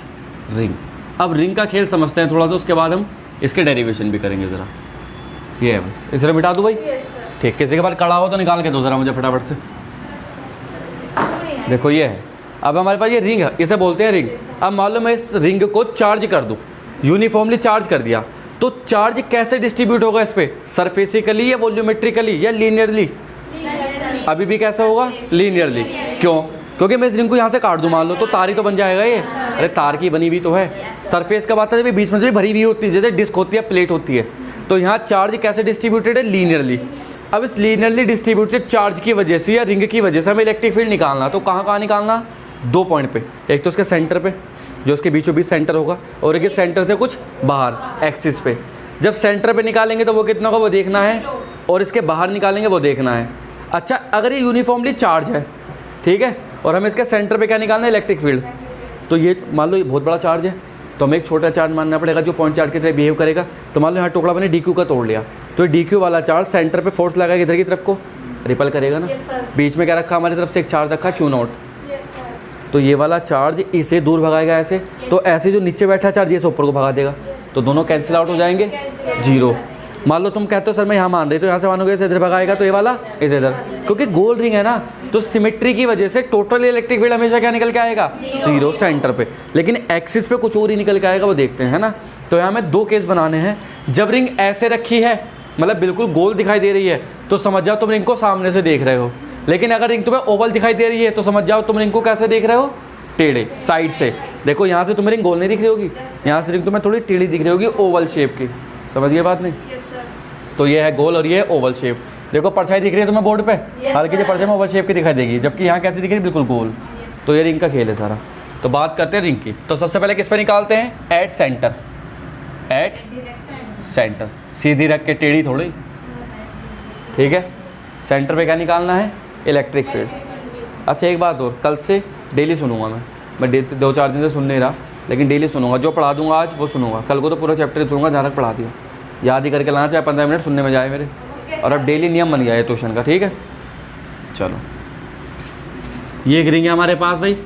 रिंग। अब रिंग का खेल समझते हैं थोड़ा सा, उसके बाद हम इसके डेरिवेशन भी करेंगे ज़रा। ये है भाई, इसलिए मिटा दूँ भाई। ठीक, किसी के पास कड़ा हो तो निकाल के दो ज़रा मुझे फटाफट से। देखो ये है, अब हमारे पास ये रिंग है, इसे बोलते हैं रिंग। अब मान लो मैं इस रिंग को चार्ज कर दूँ, यूनिफॉर्मली चार्ज कर दिया, तो चार्ज कैसे डिस्ट्रीब्यूट होगा इस पर, सरफेसिकली या वॉल्यूमेट्रिकली या लीनियरली? अभी भी कैसा होगा, लीनियरली। क्यों? क्योंकि मैं इस रिंग को यहाँ से काट दूँ मान लो, तो तार ही तो बन जाएगा ये। अरे तार की बनी हुई तो है। सरफेस का बात है जब बीच में से भरी हुई होती है, जैसे डिस्क होती है, प्लेट होती है, तो यहाँ चार्ज कैसे डिस्ट्रीब्यूटेड है, लीनियरली। अब इस लीनियरली डिस्ट्रीब्यूटेड चार्ज की वजह से या रिंग की वजह से हमें इलेक्ट्रिक फील्ड निकालना, तो कहाँ कहाँ निकालना, 2 पॉइंट पे। एक तो उसके सेंटर पे, जो उसके बीचों बीच सेंटर होगा, और एक सेंटर से कुछ बाहर एक्सिस पे। जब सेंटर पे निकालेंगे तो वो कितना होगा वो देखना है, और इसके बाहर निकालेंगे वो देखना है। अच्छा, अगर ये यूनिफॉर्मली चार्ज है, ठीक है, और हमें इसके सेंटर पे क्या निकालना है, इलेक्ट्रिक फील्ड, तो ये मान लो ये बहुत बड़ा चार्ज है, तो हमें एक छोटा चार्ज मानना पड़ेगा जो पॉइंट चार्ज की तरह बिहेव करेगा। तो मान लो यहाँ टुकड़ा मैंने DQ का तोड़ लिया, तो DQ वाला चार्ज सेंटर पे फोर्स लगाएगा, इधर की तरफ को रिपल करेगा ना। बीच में क्या रखा हमारी तरफ से, एक चार्ज रखा Q0, तो ये वाला चार्ज इसे दूर भगाएगा ऐसे, तो ऐसे जो नीचे बैठा चार्ज ये ऊपर को भगा देगा, तो दोनों कैंसिल आउट हो जाएंगे, 0। मान लो तुम कहते हो सर मैं यहाँ मान रही, तो यहाँ से मानोगे इसे इधर भगाएगा, तो ये वाला इसे इधर, क्योंकि गोल रिंग है ना, तो सिमेट्री की वजह से टोटल इलेक्ट्रिक फील्ड हमेशा क्या निकल के आएगा, 0 सेंटर पे। लेकिन एक्सिस पे कुछ और ही निकल के आएगा, वो देखते हैं, है ना। तो यहाँ हमें 2 केस बनाने हैं। जब रिंग ऐसे रखी है, मतलब बिल्कुल गोल दिखाई दे रही है, तो समझ जाओ तुम रिंग को सामने से देख रहे हो। लेकिन अगर रिंग तुम्हें ओवल दिखाई दे रही है, तो समझ जाओ तुम रिंग को कैसे देख रहे हो, टेढ़े साइड से। देखो यहाँ से तुम्हें रिंग गोल नहीं दिख रही होगी, यहाँ से रिंग तुम्हें थोड़ी टेढ़ी दिख रही होगी, ओवल शेप की। समझ गए बात नहीं? तो ये है गोल और ये है ओवल शेप। देखो परछाई दिख रही है तुम्हें बोर्ड पे, हल्की सी परछाई में ओवल शेप की दिखाई देगी, जबकि यहाँ कैसी दिख रही है, बिल्कुल गोल। तो ये रिंग का खेल है सारा। तो बात करते हैं रिंग की। तो सबसे पहले किस पे निकालते हैं, एट सेंटर। एट सेंटर, सीधी रख के, टेढ़ी थोड़ी, ठीक है। सेंटर पे क्या निकालना है, इलेक्ट्रिक फील्ड। अच्छा एक बात और, कल से डेली सुनूंगा मैं 2-4 दिन से सुन नहीं रहा, लेकिन डेली सुनूंगा। जो पढ़ा दूंगा आज वो सुनूंगा, कल को तो पूरा चैप्टर सुनूंगा जहाँ तक पढ़ा दिया। याद ही करके लाना, चाहे 15 मिनट सुनने में जाए मेरे। और अब डेली नियम बन गया है ट्यूशन का, ठीक है। चलो, ये एक रिंग है हमारे पास भाई,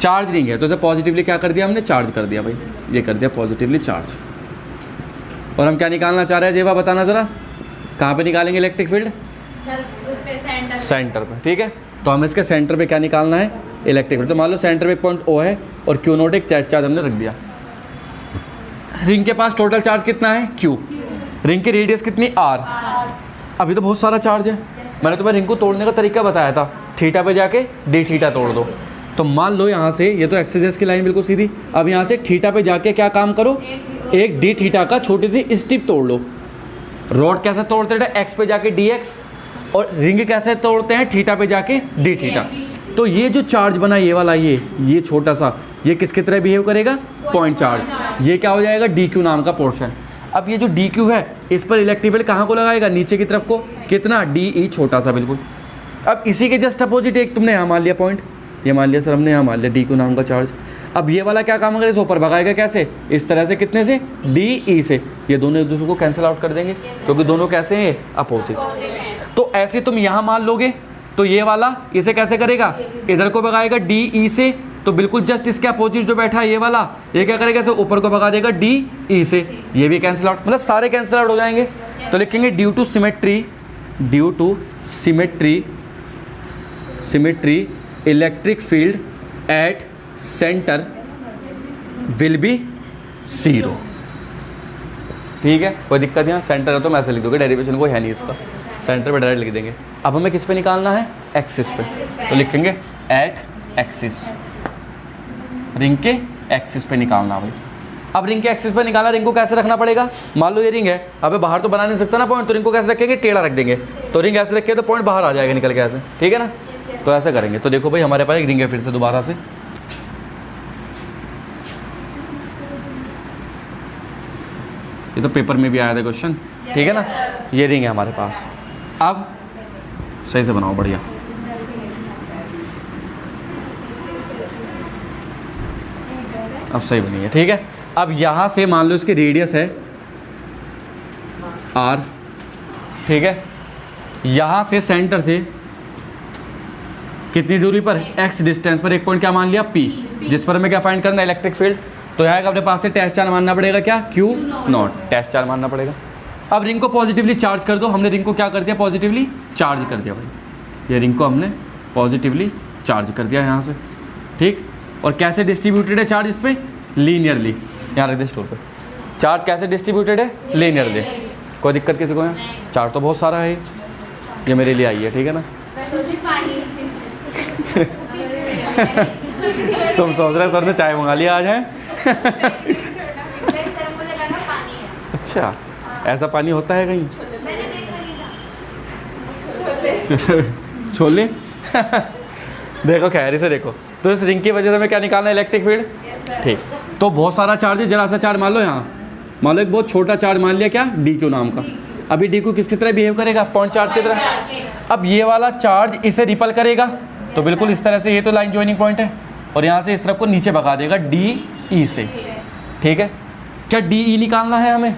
चार्ज रिंग है, तो इसे पॉजिटिवली क्या कर दिया हमने, चार्ज कर दिया भाई, ये कर दिया पॉजिटिवली चार्ज। और हम क्या निकालना चाह रहे हैं जेवा, बताना ज़रा, कहाँ पे निकालेंगे इलेक्ट्रिक फील्ड, सेंटर पे, ठीक है। तो हमें इसके सेंटर पे क्या निकालना है, इलेक्ट्रिक फील्ड। तो मान लो सेंटर पे एक पॉइंट O है और Q0 एक चार्ज हमने रख दिया। रिंग के पास टोटल चार्ज कितना है, Q। रिंग की रेडियस कितनी, R। अभी तो बहुत सारा चार्ज है, मैंने तुम्हें रिंग को तोड़ने का तरीका बताया था, थीटा पे जाके d थीटा तोड़ दो। तो मान लो यहाँ से, ये तो एक्स की लाइन बिल्कुल सीधी, अब यहाँ से थीटा पे जाके क्या काम करो, एक d थीटा का छोटी सी स्टिप तोड़ लो। रॉड कैसे तोड़ते थे, एक्स पे जाके डी एक्स, और रिंग कैसे तोड़ते हैं, थीटा पे जाके डी थीटा। तो ये जो चार्ज बना ये वाला, ये छोटा सा, ये किसकी तरह बिहेव करेगा, पॉइंट चार्ज। ये क्या हो जाएगा, डी क्यू नाम का पोर्शन। अब ये जो डी क्यू है इस पर इलेक्ट्रिक फील्ड कहाँ को लगाएगा, नीचे की तरफ को, कितना, डी ई, छोटा सा बिल्कुल। अब इसी के जस्ट अपोजिट एक तुमने यहाँ मान लिया पॉइंट, ये मान लिया सर हमने, यहाँ मान लिया डी क्यू नाम का चार्ज। अब ये वाला क्या काम करेगा, इसे ऊपर भगाएगा कैसे, इस तरह से, कितने से, डी ई से। ये दोनों एक दूसरे को कैंसिल आउट कर देंगे क्योंकि दोनों कैसे हैं, अपोजिट। तो ऐसे तुम यहाँ मान लोगे तो ये वाला इसे कैसे करेगा, इधर को भगाएगा डी ई से, तो बिल्कुल जस्ट इसके अपोजिट जो बैठा है ये वाला, ये क्या करेगा, इसे ऊपर को भगा देगा डी ई से, ये भी कैंसिल आउट, मतलब सारे कैंसिल आउट हो जाएंगे। तो लिखेंगे due to symmetry, due to symmetry, symmetry electric field at centre will be 0। ठीक है, कोई दिक्कत नहीं, सेंटर है तो मैं ऐसे लिख दूंगा, डेरिवेशन कोई है नहीं इसका, सेंटर पे डायरेक्ट लिख देंगे। अब हमें किस पे निकालना है, एक्सिस पे, तो लिखेंगे एट एक्सिस, रिंग के एक्सिस पे निकालना भाई। अब रिंग के एक्सिस पे निकालना, रिंग को कैसे रखना पड़ेगा, मान लो ये रिंग है, अब बाहर तो बना नहीं सकता ना पॉइंट, तो रिंग को कैसे रखेंगे, टेढ़ा रख देंगे, तो रिंग ऐसे रखें तो पॉइंट बाहर आ जाएगा निकल के ऐसे, ठीक है ना। तो ऐसा करेंगे। तो देखो भाई हमारे पास एक रिंग है, फिर से दोबारा से, ये तो पेपर में भी आया था क्वेश्चन, ठीक है ना। ये रिंग है हमारे पास, अब सही से बनाओ, बढ़िया। अब सही बनी है, ठीक है। अब यहाँ से मान लो इसकी रेडियस है r, ठीक है। यहाँ से सेंटर से कितनी दूरी पर, x डिस्टेंस पर एक पॉइंट क्या मान लिया, p, जिस पर हमें क्या फाइंड करना है, इलेक्ट्रिक फील्ड। तो यहाँ अपने पास से टेस्ट चार्ज मानना पड़ेगा, क्या, Q नॉट, टेस्ट चार्ज मानना पड़ेगा। अब रिंग को पॉजिटिवली चार्ज कर दो, हमने रिंग को क्या कर दिया, पॉजिटिवली चार्ज कर दिया भाई, ये रिंग को हमने पॉजिटिवली चार्ज कर दिया यहाँ से, ठीक। और कैसे डिस्ट्रीब्यूटेड है चार्ज इस पर, लीनियरली, यहाँ रख दे स्टोर पर। चार्ज कैसे डिस्ट्रीब्यूटेड है, लीनियरली, कोई दिक्कत किसी को है, चार्ज तो बहुत सारा है, ये मेरे लिए आई है, ठीक है ना। तुम सोच रहे सर ने चाय मंगा लिया आज है। अच्छा, ऐसा पानी होता है कहीं, छोले। देखो खैर से देखो, तो इस रिंग की वजह से हमें क्या निकालना है, इलेक्ट्रिक फील्ड, ठीक। तो बहुत सारा चार्ज है, जरा सा चार्ज मान लो, यहाँ मान लो एक बहुत छोटा चार्ज मान लिया, क्या, डी क्यू नाम का। अभी डी क्यू किसकी तरह बिहेव करेगा, पॉइंट चार्ज की तरह। अब ये वाला चार्ज इसे रिपल करेगा, तो बिल्कुल इस तरह से, ये तो लाइन ज्वाइनिंग पॉइंट है, और यहाँ से इस तरफ को नीचे भगा देगा डी ई से, ठीक है। क्या डी ई निकालना है हमें,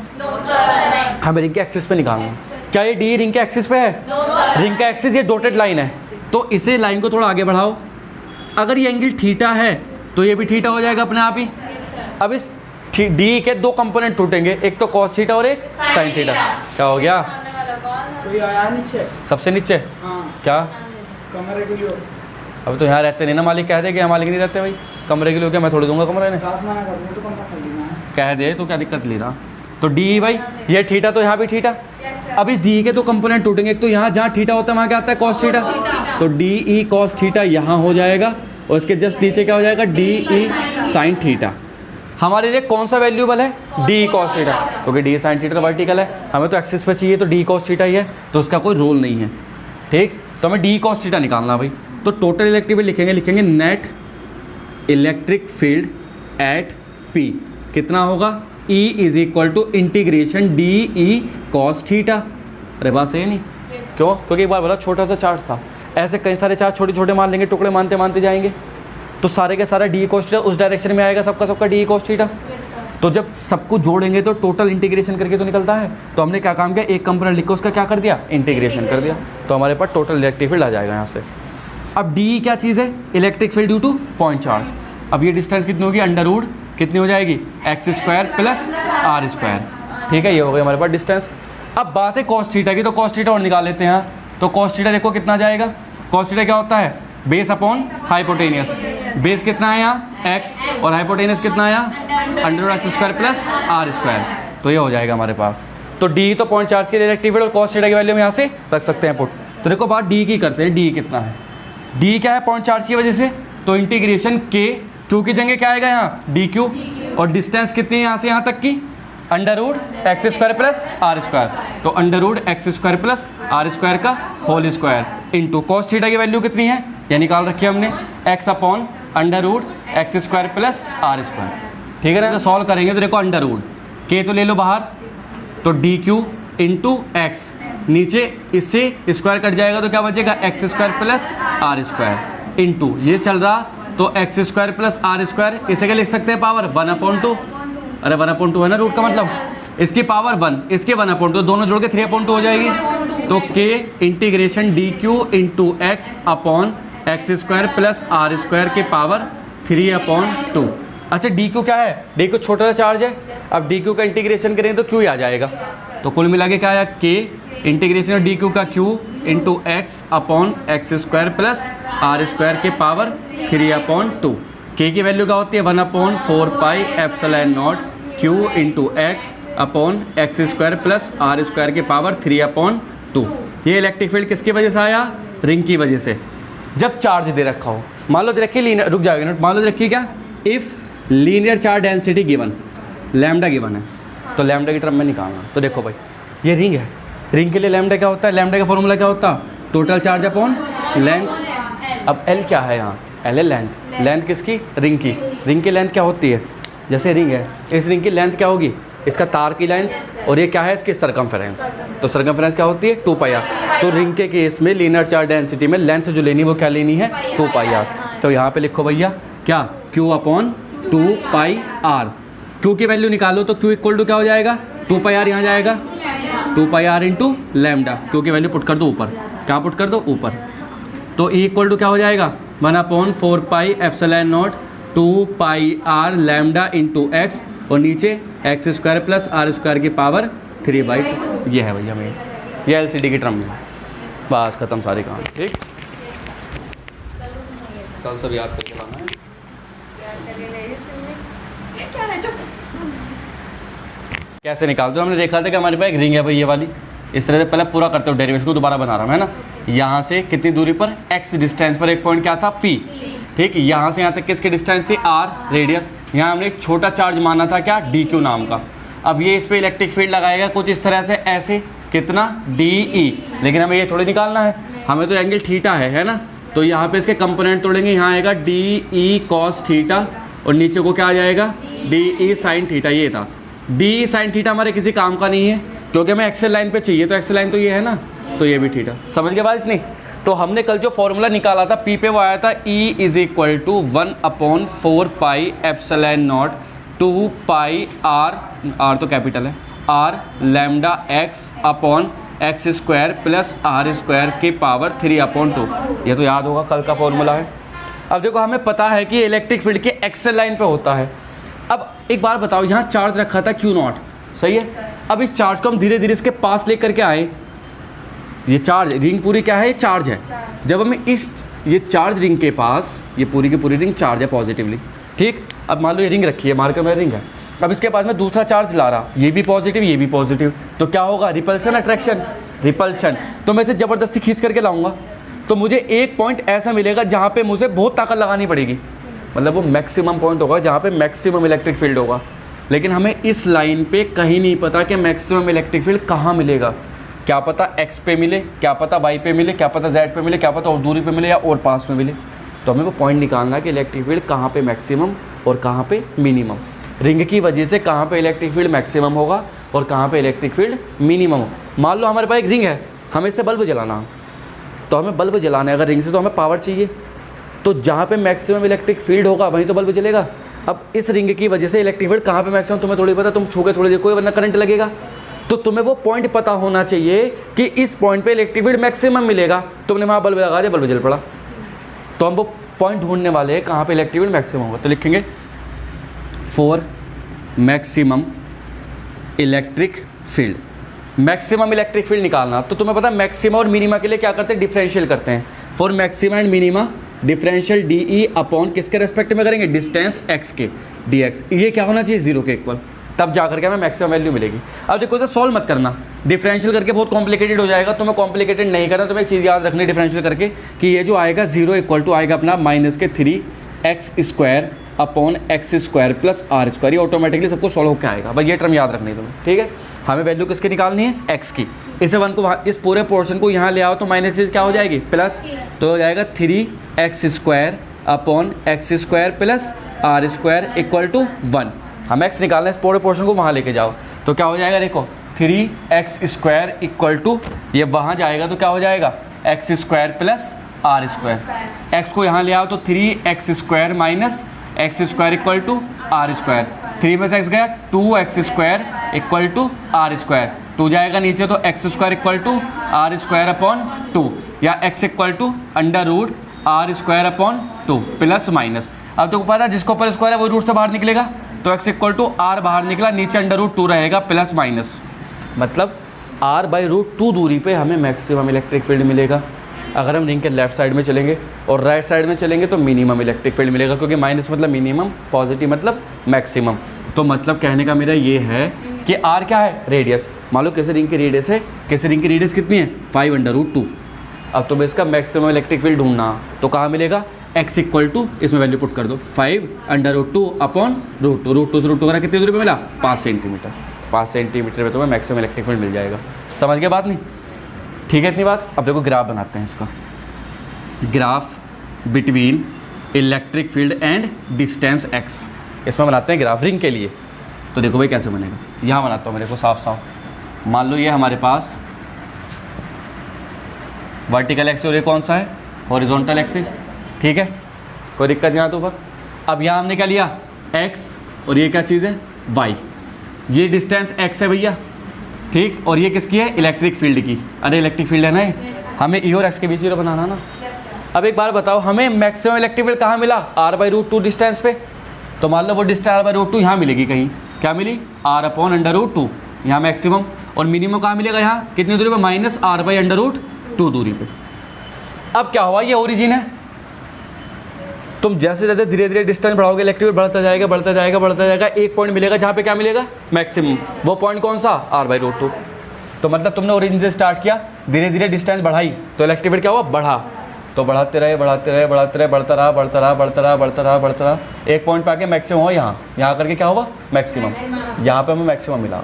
हमें रिंग के एक्सिस पे निकालना है। क्या ये डी रिंग के एक्सिस पे है, रिंग का एक्सिस ये डॉटेड लाइन है, तो इसे लाइन को थोड़ा आगे बढ़ाओ। अगर ये एंगल थीटा है तो ये भी थीटा हो जाएगा अपने आप ही। अब इस डी के दो कंपोनेंट टूटेंगे, एक तो कॉस थीटा और एक साइन थीटा। क्या हो गया, कोई आया नीचे, सबसे नीचे, क्या, कमरे के लिए। अब तो यहाँ रहते नहीं ना, मालिक कह दे कि यहाँ मालिक नहीं रहते भाई, कमरे के लिए क्या मैं थोड़ी दूंगा कमरे ने, कह दे तो क्या दिक्कत ले रहा। तो डी भाई ये थीटा, तो यहाँ भी थीटा। अब इस डी के तो कंपोनेंट टूटेंगे, एक तो यहाँ जहाँ थीटा होता है वहाँ क्या आता है, कॉस थीटा, तो डी ई कॉस थीटा यहाँ हो जाएगा, और इसके जस्ट नीचे क्या हो जाएगा, डी ई साइन थीटा। हमारे लिए कौन सा वैल्यूबल है, डी कॉस थीटा, क्योंकि डी साइन थीटा तो वर्टिकल है, हमें तो एक्सिस पे चाहिए, तो डी कॉस थीटा ही है, तो उसका कोई रोल नहीं है, ठीक। तो हमें डी कॉस थीटा निकालना भाई। तो टोटल इलेक्ट्रिक फील्ड लिखेंगे net electric field at P कितना होगा, E is equal to integration d E cos theta. अरे बात सही नहीं, क्यों, क्योंकि एक बार बोला छोटा सा चार्ज था, ऐसे कई सारे चार्ज छोटे छोटे मान लेंगे, टुकड़े मानते मानते जाएंगे, तो सारे के सारा डी कॉस थीटा उस डायरेक्शन में आएगा, सबका सबका डी कॉस थीटा। तो जब सबको जोड़ेंगे तो टोटल इंटीग्रेशन करके तो निकलता है, तो हमने क्या काम किया, एक कंपोनेंट लिख के उसका क्या कर दिया, इंटीग्रेशन कर दिया, तो हमारे पास टोटल इलेक्ट्रिक फील्ड आ जाएगा यहाँ से। अब डी क्या चीज़ है, electric field due two point charge. अब ये डिस्टेंस कितनी होगी, अंडर रूट कितनी हो जाएगी, x square plus r square, ठीक है, ये हो गई हमारे पास डिस्टेंस। अब बात है कॉस थीटा की, तो कॉस थीटा और निकाल लेते हैं। तो कॉस थीटा देखो कितना जाएगा, कॉस थीटा क्या होता है, बेस अपॉन हाइपोटेनियस। बेस कितना है यहाँ, एक्स, और हाइपोटेनियस कितना है यहाँ, under root x square plus r square, तो ये हो जाएगा हमारे पास। तो डी तो पॉइंट चार्ज के इलेक्ट्रिक फील्ड, और कॉस थीटा की वैल्यू हम यहाँ से रख सकते हैं पुट। तो देखो बात डी की करते हैं, डी कितना है, डी क्या है, पॉइंट चार्ज की वजह से, तो इंटीग्रेशन के, क्यू की जगह क्या आएगा यहाँ, डी क्यू, और डिस्टेंस कितनी है यहाँ से यहाँ तक की, under root x square plus r square, तो under root x square plus r square का whole square into cos theta की वैल्यू कितनी है, ये निकाल रखी है हमने, x upon under root x square plus r square. ठीक है ना, तो सॉल्व करेंगे तो देखो अंडर रूट के तो ले लो बाहर, तो डी क्यू इंटू एक्स, नीचे इससे स्क्वायर कट जाएगा तो क्या बचेगा x square plus r square into ये चल रहा तो x square plus r square, इसे क्या लिख सकते हैं पावर 1/2, अरे 1/2 है ना रूट का मतलब, इसकी पावर 1, इसके 1/2, दोनों जोड़ के 3/2 हो जाएगी, तो k integration d q into x upon x square plus r square के पावर 3/2। अच्छा डी क्यू क्या है, डी क्यू छोटा सा चार्ज है, अब डी क्यू का इंटीग्रेशन करें तो क्यू आ जाएगा, तो कुल मिला के क्या आया के इंटीग्रेशन डी क्यू का q into x upon x square plus r square के पावर 3/2। के की वैल्यू क्या होती है 1/4 pi epsilon naught q into x upon x square plus r square के पावर 3/2। ये इलेक्ट्रिक फील्ड किसकी वजह से आया, रिंग की वजह से। जब चार्ज दे रखा हो, मान लो दे रखी लीनियर, रुक जाएगा मान लो दे रखी क्या, if linear charge density given, lambda given है, तो लैम्डा की टर्म में निकालना। तो देखो भाई ये रिंग है, रिंग के लिए लैम्डा क्या होता है, लैम्डा का फॉर्मूला क्या होता है, टोटल चार्ज अपॉन लेंथ। अब एल क्या है यहाँ, एल है लेंथ, लेंथ किसकी, रिंग की, रिंग की लेंथ क्या होती है, जैसे रिंग है इस रिंग की लेंथ क्या होगी, इसका तार की लेंथ, और ये क्या है इसकी सरकमफेरेंस, तो सरकमफेरेंस क्या होती है 2πr। तो रिंग के केस में लीनियर चार्ज डेंसिटी में लेंथ जो लेनी है वो क्या लेनी है 2πr। तो यहाँ पे लिखो भैया क्या, q अपॉन 2πr, q की वैल्यू निकालो तो q इक्वल टू क्या हो जाएगा 2πr, यहाँ जाएगा 2πr इंटू लैम्डा, q की वैल्यू पुट कर दो ऊपर, क्या पुट कर दो ऊपर, तो e इक्वल टू क्या हो जाएगा 1/4 pi epsilon naught 2πr lambda into x, और नीचे x square plus r square की पावर 3/2। ये है भैया मेरी, ये एलसीडी की टर्म में, बस खत्म सारे काम। ठीक, कल सब याद करके लाना है। कैसे निकालते हो, हमने देखा था कि हमारे पास एक रिंग है भाई ये वाली, इस तरह से पहले पूरा करते हो डेरिवेशन को, दोबारा बना रहा हूँ है ना, यहाँ से कितनी दूरी पर x डिस्टेंस पर एक पॉइंट क्या था p, ठीक, यहाँ से यहाँ तक किसकी डिस्टेंस थी r रेडियस, यहाँ हमने एक छोटा चार्ज माना था क्या dq नाम का। अब ये इस पर इलेक्ट्रिक फील्ड लगाएगा कुछ इस तरह से, ऐसे कितना de, लेकिन हमें ये थोड़ी निकालना है, हमें तो एंगल थीटा है ना, तो यहाँ पे इसके कंपोनेंट तोड़ेंगे, यहाँ आएगा de cos थीटा और नीचे को क्या आ जाएगा de sin थीटा, ये था de sin थीटा हमारे किसी काम का नहीं है क्योंकि हमें एक्सेल लाइन पे चाहिए, तो एक्सेल लाइन तो ये है ना, तो ये भी थीटा। समझ के बाद इतनी, तो हमने कल जो फॉर्मूला निकाला था पी पे वो आया था E = 1/4 pi epsilon naught 2πr, r तो कैपिटल है, r lambda x upon x square plus r square के पावर 3/2। ये तो याद होगा कल का फॉर्मूला है। अब देखो हमें पता है कि इलेक्ट्रिक फील्ड के एक्सेल लाइन पे होता है। अब एक बार बताओ, यहाँ चार्ज रखा था Q0, सही है, अब इस चार्ज को हम धीरे धीरे इसके पास लेकर के आए, ये चार्ज रिंग पूरी क्या है, ये चार्ज है, जब हमें ये चार्ज रिंग के पास, ये पूरी की पूरी रिंग चार्ज है पॉजिटिवली, ठीक। अब मान लो ये रिंग रखी है, मार्कर में रिंग है, अब इसके पास में दूसरा चार्ज ला रहा, ये भी पॉजिटिव ये भी पॉजिटिव, तो क्या होगा रिपल्शन अट्रैक्शन, रिपल्शन, तो मैं इसे ज़बरदस्ती खींच करके लाऊंगा, तो मुझे एक पॉइंट ऐसा मिलेगा जहाँ पे मुझे बहुत ताकत लगानी पड़ेगी, मतलब वो मैक्सिमम पॉइंट होगा जहाँ पे मैक्सिमम इलेक्ट्रिक फील्ड होगा। लेकिन हमें इस लाइन पे कहीं नहीं पता कि मैक्सिमम इलेक्ट्रिक फील्ड कहाँ मिलेगा, क्या पता x पे मिले, क्या पता y पे मिले, क्या पता z पे मिले, क्या पता और दूरी पे मिले या और पास में मिले, तो हमें वो पॉइंट निकालना है कि इलेक्ट्रिक फील्ड कहाँ पे मैक्सिमम और कहाँ पे मिनिमम, रिंग की वजह से कहाँ पे इलेक्ट्रिक फील्ड मैक्सिमम होगा और कहाँ पे इलेक्ट्रिक फील्ड मिनिमम हो। मान लो हमारे पास एक रिंग है, हमें इससे बल्ब जलाना, तो हमें बल्ब जलाना है अगर रिंग से, तो हमें पावर चाहिए, तो जहाँ पे मैक्सिमम इलेक्ट्रिक फील्ड होगा वहीं तो बल्ब जलेगा। अब इस रिंग की वजह से इलेक्ट्रिक फील्ड कहाँ पे मैक्सिमम तुम्हें थोड़ी पता, तुम छू के थोड़ी देखो वरना करंट लगेगा, तो तुम्हें वो पॉइंट पता होना चाहिए कि इस पॉइंट पे इलेक्ट्रिक फील्ड मैक्सिमम मिलेगा, तुमने वहाँ बल्ब लगा दिया, बल्ब जल पड़ा, तो हम वो पॉइंट ढूंढने वाले हैं कहाँ पे इलेक्ट्रिक फील्ड मैक्सिमम होगा, तो लिखेंगे for maximum electric field, maximum electric field निकालना, तो तुम्हें पता है मैक्सिमा और मिनिमा के लिए क्या करते हैं, डिफरेंशियल करते हैं, for maxima and minima differential D E upon किसके रेस्पेक्ट में करेंगे, डिस्टेंस x के dx, ये क्या होना चाहिए 0 के इक्वल, तब जा करके हमें मैक्सिमम वैल्यू मिलेगी। अब देखो इसे सॉल्व मत करना, डिफरेंशियल करके बहुत कॉम्प्लिकेटेड हो जाएगा, तो मैं कॉम्प्लिकेटेड नहीं करना, तुम्हें एक चीज़ याद रखनी डिफरेंशियल करके कि ये जो आएगा 0 = आएगा अपना -3x² upon x square plus r square, ये ऑटोमेटिकली सबको सॉल्व होकर आएगा। भाई ये टर्म याद रखनी है तुम्हें, ठीक है। हमें वैल्यू किसकी निकालनी है, एक्स की। इसे वन को इस पूरे पोर्शन को यहाँ ले आओ तो माइनस चीज़ क्या हो जाएगी, प्लस, तो हो जाएगा 3x square upon x square plus r square equal to 1। हम एक्स निकालना है, इस पूरे पोर्शन को वहाँ लेके जाओ तो क्या हो जाएगा, देखो 3x स्क्वायर इक्वल टू, ये वहाँ जाएगा तो क्या हो जाएगा, x square plus r square. X को यहाँ ले आओ तो 3x square minus x square equal to r square. 3 में से x गया, 2x square equal to r square. 2 जाएगा नीचे तो x square equal to r square upon 2, या x equal to under root r square upon 2 plus minus. अब तो पता है जिसको ऊपर स्क्वायर है वो रूट से बाहर निकलेगा, तो x इक्वल टू आर बाहर निकला, नीचे अंडर रूट 2 रहेगा प्लस माइनस। मतलब r बाई रूट 2 दूरी पे हमें मैक्सिमम इलेक्ट्रिक फील्ड मिलेगा। अगर हम रिंग के लेफ्ट साइड में चलेंगे और राइट साइड में चलेंगे तो मिनिमम इलेक्ट्रिक फील्ड मिलेगा, क्योंकि माइनस मतलब मिनिमम, पॉजिटिव मतलब मैक्सिमम। तो मतलब कहने का मेरा ये है कि r क्या है, रेडियस। मान लो किसी रिंग की रेडियस है, किसी रिंग की रेडियस कितनी है, 5 अंडर रूट 2। अब तुम्हें इसका मैक्सिमम इलेक्ट्रिक फील्ड ढूंढना, तो कहाँ मिलेगा, x इक्वल टू, इसमें वैल्यू पुट कर दो 5 अंडर रूट 2 अपॉन रूट 2। रूट 2 से रूट 2 वगैरह कितनी दूरी पे मिला, 5 सेंटीमीटर। 5 सेंटीमीटर पे तुम्हें मैक्सिमम इलेक्ट्रिक फील्ड मिल जाएगा। समझ गए बात नहीं, ठीक है इतनी बात। अब देखो ग्राफ बनाते हैं इसका, graph between electric field and distance x। इसमें बनाते हैं ग्राफ रिंग के लिए। तो देखो भाई कैसे बनेगा, यहाँ बनाता हूँ मेरे को साफ साफ। मान लो ये हमारे पास वर्टिकल एक्सिस और ये कौन सा है, हॉरिजॉन्टल एक्सिस, ठीक है, कोई दिक्कत नहीं आता ऊपर। अब यहाँ हमने क्या लिया, x, और ये क्या चीज़ है, y। ये डिस्टेंस x है भैया, ठीक, और ये किसकी है, इलेक्ट्रिक फील्ड की। अरे इलेक्ट्रिक फील्ड है ना, हमें e और x के बीच ही तो बनाना ना। अब एक बार बताओ, हमें मैक्सिमम इलेक्ट्रिक फील्ड कहाँ मिला, r बाई रूट 2 डिस्टेंस पे। तो मान लो वो डिस्टेंस r बाई रूट 2 यहाँ मिलेगी कहीं, क्या मिली, r अपॉन अंडर रूट 2, यहाँ मैक्सिमम। और मिनिमम कहाँ मिलेगा, यहाँ कितनी दूरी पे, minus r by under root 2 दूरी पे। अब क्या हुआ, ये ओरिजिन है। तुम जैसे जैसे धीरे धीरे डिस्टेंस बढ़ाओगे, इलेक्ट्रिक फील्ड बढ़ता जाएगा बढ़ता जाएगा बढ़ता जाएगा, एक पॉइंट मिलेगा जहाँ पे क्या मिलेगा, मैक्सिमम। वो पॉइंट कौन सा, r बाई रूट 2। तो मतलब तुमने ओरिजिन से स्टार्ट किया, धीरे धीरे डिस्टेंस बढ़ाई, तो इलेक्ट्रिक फील्ड क्या हुआ, बढ़ा। तो बढ़ाते रहे बढ़ाते रहे बढ़ाते रहे, बढ़ता रहा बढ़ता रहा बढ़ता रहा बढ़ता रहा बढ़ता रहा, एक पॉइंट पे आके मैक्सिमम हुआ यहाँ करके क्या हुआ, मैक्सिमम। यहाँ पे हमें मैक्सिमम मिला,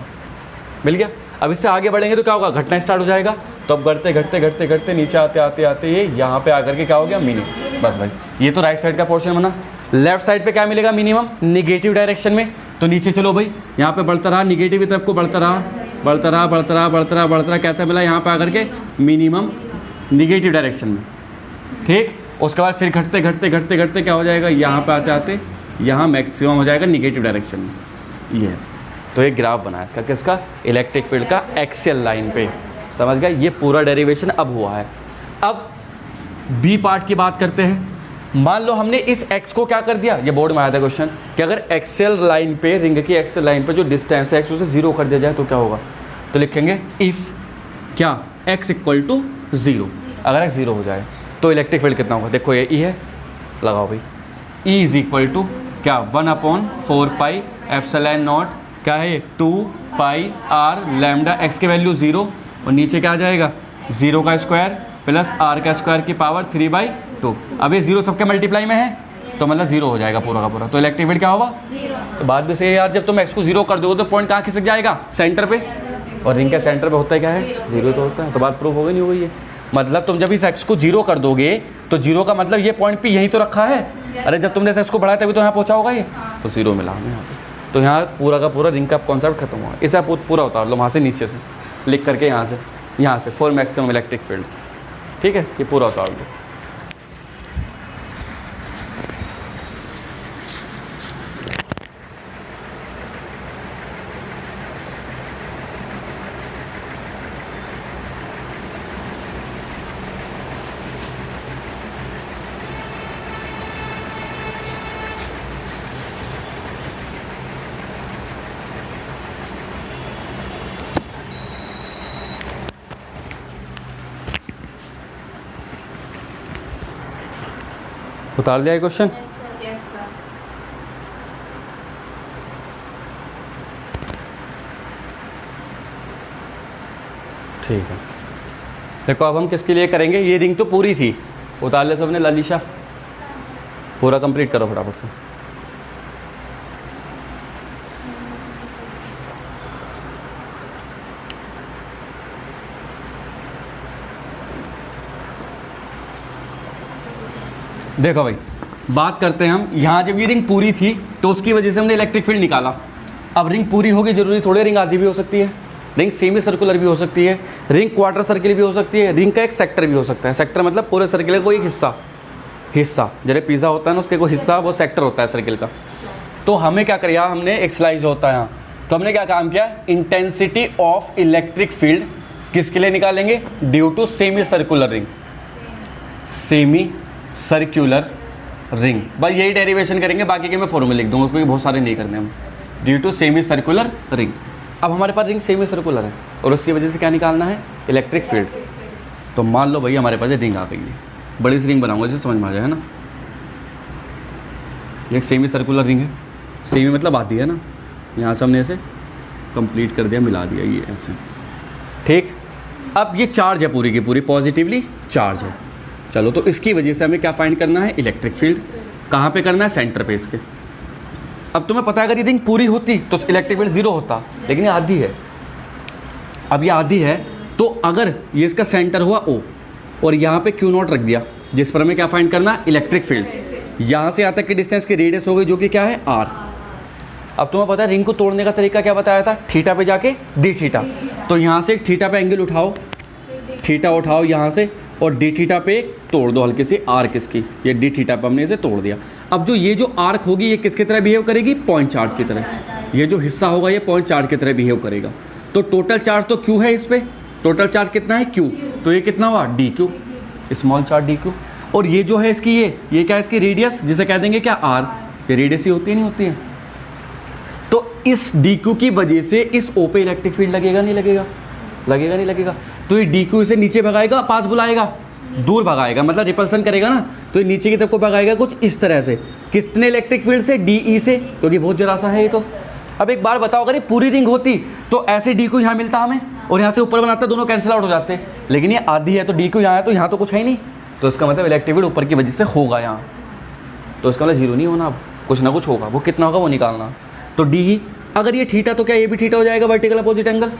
मिल गया। अब इससे आगे बढ़ेंगे तो क्या होगा, घटना स्टार्ट हो जाएगा। तो अब बढ़ते घटते घटते घटते नीचे आते आते आते ये यहाँ पे आकर के क्या हो गया, मिनिमम। बस भाई ये तो राइट साइड का पोर्शन बना। लेफ्ट साइड पे क्या मिलेगा, मिनिमम, निगेटिव डायरेक्शन में। तो नीचे चलो भाई, यहाँ पे बढ़ता रहा, निगेटिव की तरफ को बढ़ता रहा बढ़ता रहा बढ़ता रहा बढ़ता रहा बढ़ता रहा, कैसा मिला, यहाँ पे आकर के मिनिमम निगेटिव डायरेक्शन में, ठीक। उसके बाद फिर घटते घटते घटते घटते क्या हो जाएगा, यहाँ पे आते आते यहाँ मैक्सिमम हो जाएगा निगेटिव डायरेक्शन में। ये है, तो ये ग्राफ बना है इसका, किसका, इलेक्ट्रिक फील्ड का एक्सियल लाइन पे। समझ गया, ये पूरा डेरिवेशन अब हुआ है। अब बी पार्ट की बात करते हैं। मान लो हमने इस x को क्या कर दिया, ये बोर्ड में आया था क्वेश्चन, कि अगर एक्सियल लाइन पे, रिंग की एक्सियल लाइन पे जो डिस्टेंस है x उसे 0 कर दिया जाए तो क्या होगा। तो लिखेंगे इफ़ क्या x इक्वल टू 0, अगर x 0 हो जाए तो इलेक्ट्रिक फील्ड कितना होगा। देखो ये E है, लगाओ भाई, E इज इक्वल टू क्या, 1/4 पाई एप्सिलॉन नॉट, क्या है 2 पाई r लैम्डा, x की वैल्यू 0, और नीचे क्या आ जाएगा, 0 का स्क्वायर प्लस r का स्क्वायर की पावर 3/2। अब ये 0 सबके मल्टीप्लाई में है, तो मतलब 0 हो जाएगा पूरा का पूरा। तो इलेक्ट्रिक फील्ड क्या होगा, तो बात भी सही है यार, जब तुम x को 0 कर दोगे तो पॉइंट कहाँ खिसक जाएगा, सेंटर पे। और रिंग के सेंटर पे होता है क्या है, 0 तो होता है। तो बात प्रूफ हो गई, नहीं हो गई है। मतलब तुम जब इस x को 0 कर दोगे तो 0 का मतलब ये पॉइंट पे यहीं तो रखा है। अरे जब तुमने x को बढ़ाया तभी तो यहाँ पहुँचा होगा ये, तो 0 मिला हमें यहाँ पे। तो यहाँ पूरा का पूरा रिंग का कॉन्सेप्ट खत्म हुआ। इसे पूरा उतार लो वहाँ से, नीचे से लिख करके, यहाँ से फॉर मैक्सिमम इलेक्ट्रिक फील्ड, ठीक है, ये पूरा उतार दो। उतार दिया क्वेश्चन। ठीक है, देखो अब हम किसके लिए करेंगे, ये रिंग तो पूरी थी, उतार ले सबने, लालिशा पूरा कंप्लीट करो फटाफट से। देखो भाई, बात करते हैं हम, यहाँ जब ये रिंग पूरी थी तो उसकी वजह से हमने इलेक्ट्रिक फील्ड निकाला। अब रिंग पूरी होगी जरूरी थोड़ी, रिंग आधी भी हो सकती है, रिंग सेमी सर्कुलर भी हो सकती है, रिंग क्वार्टर सर्किल भी हो सकती है, रिंग का एक सेक्टर भी हो सकता है। सेक्टर मतलब पूरे सर्किल का कोई हिस्सा, जैसे पिज़्ज़ा होता है ना, उसके कोई हिस्सा वो सेक्टर होता है सर्किल का। तो हमें क्या किया, हमने एक स्लाइस होता है यहाँ, तो हमने क्या काम किया, इंटेंसिटी ऑफ इलेक्ट्रिक फील्ड किसके लिए निकालेंगे, due to semi circular ring, semi circular ring. बस यही डेरिवेशन करेंगे, बाकी के मैं फॉर्मूले लिख दूंगा क्योंकि बहुत सारे नहीं करने हम। Due to semi circular ring, अब हमारे पास रिंग सेमी सर्कुलर है और उसकी वजह से क्या निकालना है, इलेक्ट्रिक फील्ड। तो मान लो भाई हमारे पास ये रिंग आ गई है, बड़ी सी रिंग बनाऊंगा जिससे समझ में आ जाए, है ना। ये एक सेमी सर्कुलर रिंग है, सेमी मतलब आधी है ना, यहाँ से हमने ऐसे कंप्लीट कर दिया, मिला दिया ये ऐसे, ठीक। अब ये चार्ज है पूरी की पूरी, पॉजिटिवली चार्ज है। चलो, तो इसकी वजह से हमें क्या फाइंड करना है, इलेक्ट्रिक फील्ड। कहाँ पे करना है, सेंटर पे इसके। अब तुम्हें पता है अगर ये रिंग पूरी होती तो इलेक्ट्रिक फील्ड 0 होता, लेकिन ये आधी है। अब ये आधी है तो अगर ये इसका सेंटर हुआ O और यहाँ पे Q0 रख दिया, जिस पर हमें क्या फाइंड करना, इलेक्ट्रिक फील्ड। यहाँ से यहाँ तक की डिस्टेंस की रेडियस हो गई जो कि क्या है, R। अब तुम्हें पता है रिंग को तोड़ने का तरीका क्या बताया था, थीटा पे जाके डी थीटा। तो यहाँ से एक थीटा पे एंगल उठाओ, थीटा उठाओ यहाँ से, और डी थीटा पे तोड़ दो हल्की सी आर्क इसकी, ये डी थीटा पे हमने इसे तोड़ दिया। अब जो ये जो आर्क होगी ये किसकी तरह बिहेव करेगी, पॉइंट चार्ज की तरह। ये जो हिस्सा होगा ये पॉइंट चार्ज की तरह बिहेव करेगा। तो टोटल चार्ज तो Q है इस पर, टोटल चार्ज कितना है Q, तो ये कितना हुआ DQ, स्मॉल चार्ज DQ। और ये जो है इसकी ये क्या है, इसकी रेडियस, जिसे कह देंगे क्या, R। ये रेडियस ही होती है नहीं होती है। तो इस DQ की वजह से इस O पे इलेक्ट्रिक फील्ड लगेगा नहीं लगेगा, लगेगा नहीं लगेगा। तो ये DQ इसे नीचे भगाएगा, पास बुलाएगा, दूर भगाएगा, मतलब रिपल्सन करेगा ना, तो ये नीचे की तरफ को भगाएगा कुछ इस तरह से। किसने इलेक्ट्रिक फील्ड से, DE से, क्योंकि बहुत जरा सा है ये तो। अब एक बार बताओ, अगर ये पूरी रिंग होती तो ऐसे DQ यहाँ मिलता हमें और यहाँ से ऊपर बनाता, दोनों कैंसिल आउट हो जाते। लेकिन ये आधी है तो DQ यहाँ है, तो यहाँ तो कुछ है ही नहीं, तो इसका मतलब इलेक्ट्रिक फील्ड ऊपर की वजह से होगा यहाँ। तो इसका मतलब 0 नहीं होना, अब कुछ ना कुछ होगा, वो कितना होगा वो निकालना। तो DE, अगर ये थीटा तो क्या ये भी थीटा हो जाएगा, वर्टिकल अपोजिट एंगल।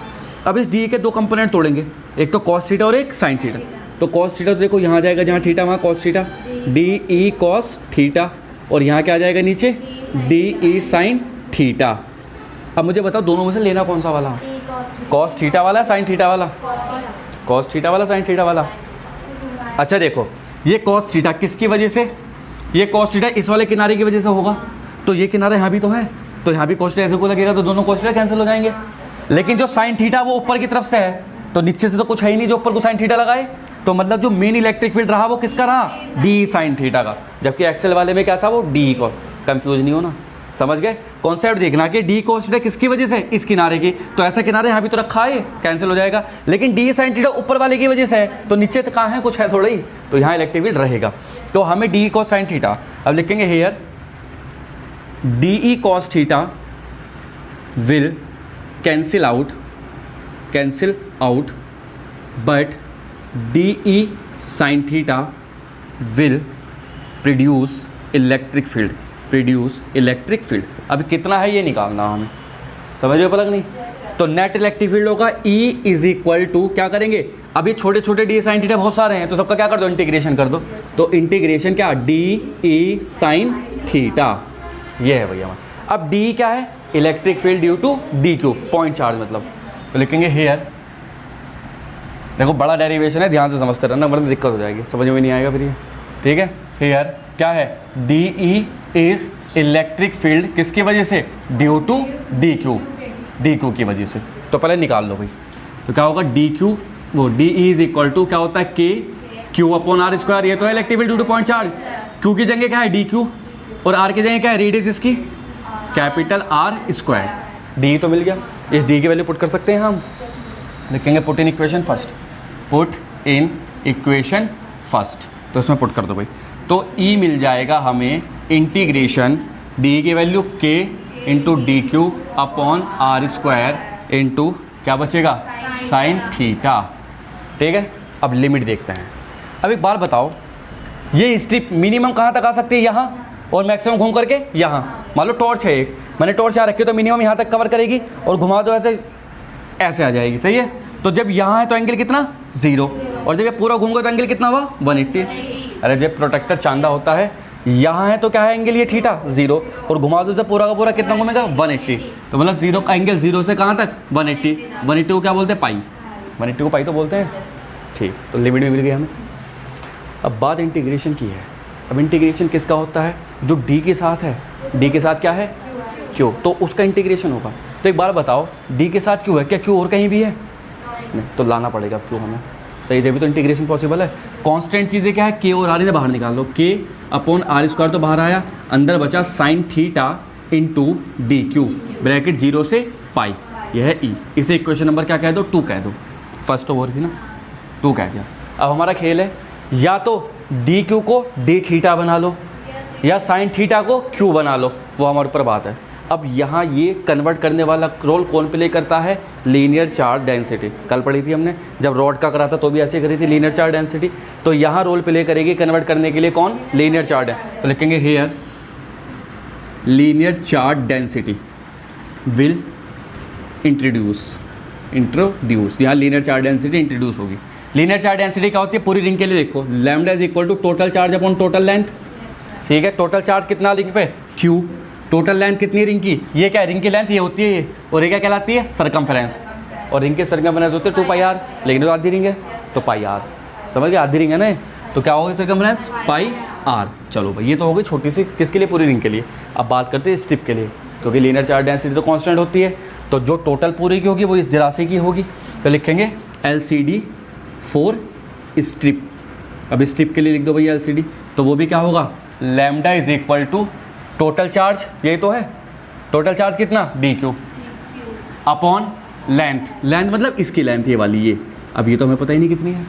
अब इस DE के दो कंपोनेंट तोड़ेंगे, एक तो कॉस थीटा और एक साइन थीटा। तो कॉस थीटा तो देखो यहाँ जाएगा जहाँ थीटा वहाँ cos theta, DE cos theta, और यहाँ क्या आ जाएगा नीचे, DE साइन थीटा। अब मुझे बताओ दोनों में से लेना कौन सा वाला, कॉस थीटा वाला साइन थीटा वाला, कॉस थीटा वाला साइन थीटा वाला। अच्छा देखो, ये कॉस थीटा किसकी वजह से, ये कॉस थीटा इस वाले किनारे की वजह से होगा, तो ये किनारा यहाँ भी तो है, तो यहाँ भी कॉस थीटा ऐसे को लगेगा, तो दोनों कॉस थीटा कैंसिल हो जाएंगे। लेकिन जो साइन थीटा वो ऊपर की तरफ से है, तो नीचे से तो कुछ है ही नहीं जो ऊपर को साइन थीटा लगाए, तो मतलब जो मेन इलेक्ट्रिक फील्ड रहा वो किसका रहा, डी साइन थीटा का। जबकि एक्सेल वाले में क्या था, वो डी को। कंफ्यूज नहीं होना, समझ गए कॉन्सेप्ट देखना कि डी कॉस थीटा किसकी वजह से, इस किनारे की, तो ऐसा किनारे यहाँ भी तो रखा है, कैंसिल हो जाएगा। लेकिन डी साइन थीटा ऊपर वाले की वजह से है, तो नीचे तो कहाँ है, कुछ है थोड़ा ही, तो यहाँ इलेक्ट्रिक फील्ड रहेगा। तो हमें डी कॉस साइन थीटा, अब लिखेंगे here d cos theta will cancel out but DE sine theta will produce electric field. अभी कितना है ये निकालना हमें, समझ में पलक नहीं। तो नेट इलेक्ट्रिक फील्ड होगा E इज इक्वल टू, क्या करेंगे, अब ये छोटे छोटे DE साइन थीटा बहुत सारे हैं, तो सबका क्या कर दो, इंटीग्रेशन कर दो। तो इंटीग्रेशन क्या, DE साइन थीटा, ये है भैया। अब DE क्या है, electric field due to DQ, point charge मतलब। तो लिखेंगे हेयर, देखो बड़ा डेरिवेशन है, ध्यान से समझते रहना वरना दिक्कत हो जाएगी, समझ में नहीं आएगा फिर ये, ठीक है। हेयर क्या है, DE इज इलेक्ट्रिक फील्ड किसकी वजह से, ड्यू टू DQ की वजह से। तो पहले निकाल लो भाई, तो क्या होगा DQ, वो DE इज इक्वल टू क्या होता है, Q अपॉन R स्क्वायर। ये तो है electric field due two point charge. Q की जगह क्या है DQ, और R की जगह क्या है, रेडियस इसकी कैपिटल R स्क्वायर। D तो मिल गया, इस D की वैल्यू पुट कर सकते हैं हम, लिखेंगे पुट इन इक्वेशन फर्स्ट, तो इसमें पुट कर दो भाई। तो E मिल जाएगा हमें इंटीग्रेशन D की value K into DQ upon R square into क्या बचेगा, साइन थीटा, ठीक है। अब लिमिट देखते हैं। अब एक बार बताओ, ये स्ट्रिप मिनिमम कहाँ तक आ सकती है, यहाँ, और मैक्सिमम घूम करके यहाँ। मान लो टॉर्च है एक, मैंने टॉर्च यहाँ रखी तो मिनिमम यहाँ तक कवर करेगी, और घुमा दो ऐसे आ जाएगी, सही है। तो जब यहाँ है तो एंगल कितना, 0, और जब ये पूरा घूम गया तो एंगल कितना हुआ, 180। अरे जब प्रोटेक्टर चांदा होता है यहाँ है तो क्या है एंगल ये थीटा 0 और घुमा दो से पूरा का पूरा कितना घूमेगा 180। तो मतलब 0 का एंगल 0 से कहाँ तक 180। 180 को क्या बोलते हैं पाई, 180 को पाई तो बोलते हैं। ठीक, तो लिमिट में मिल गई हमें। अब बात इंटीग्रेशन की है। अब इंटीग्रेशन किसका होता है, जो डी के साथ है, डी के साथ क्या है क्यू, तो उसका इंटीग्रेशन होगा। तो एक बार बताओ डी के साथ क्यू है, क्या क्यू और कहीं भी है नहीं, तो लाना पड़ेगा क्यू हमें। सही, जब भी तो इंटीग्रेशन पॉसिबल है। कांस्टेंट चीज़ें क्या है, के और आर, इन्हें बाहर निकाल लो। के अपॉन आर स्क्वायर तो बाहर आया, अंदर बचा sign theta into D Q, bracket 0 से पाई, यह है ई। इसे इक्वेशन नंबर क्या कह दो, 2 कह दो। फर्स्ट ओवर थी ना, 2 कह दिया। अब हमारा खेल है, या तो डी क्यू को डी थीटा बना लो या साइन थीटा को क्यू बना लो, वो हमारे ऊपर बात है। अब यहाँ ये कन्वर्ट करने वाला रोल कौन प्ले करता है, लीनियर चार्ज डेंसिटी। कल पढ़ी थी हमने, जब रॉड का करा था तो भी ऐसे करी थी, लीनियर चार्ज डेंसिटी। तो यहाँ रोल प्ले करेगी कन्वर्ट करने के लिए कौन, लीनियर चार्ज है। तो लिखेंगे here linear charge density will introduce, यहाँ लीनियर चार्ज डेंसिटी इंट्रोड्यूस होगी। लीनियर चार्ज डेंसिटी क्या होती है, पूरी रिंग के लिए देखो, lambda is equal to total charge upon total length. ठीक है, टोटल चार्ज कितना रिंग पे, क्यू, टोटल लेंथ कितनी रिंग की, ये क्या रिंग की लेंथ ये होती है ये, और ये क्या कहलाती है सरकमफ्रेंस, और रिंग के सरकमफ्रेंस होते हैं 2 पाई आर, लेकिन तो आधी रिंग है तो पाई आर, समझ गए, आधी रिंग है ना, तो क्या होगा सरकमफ्रेंस पाई आर। चलो भाई ये तो हो गई छोटी सी, किसके लिए, पूरी रिंग के लिए। अब बात करते हैं स्ट्रिप के लिए, क्योंकि लीनियर चार्ज डेंसिटी तो कांस्टेंट होती है, तो जो टोटल पूरी की होगी वो इस जरासे की होगी। तो लिखेंगे LCD फॉर स्ट्रिप। अब स्ट्रिप के लिए लिख दो भैया LCD, तो वो भी क्या होगा, lambda is equal to total charge, यही तो है टोटल चार्ज कितना DQ अपॉन लेंथ, लेंथ मतलब इसकी लेंथ ये वाली, ये अब ये तो हमें पता ही नहीं कितनी है,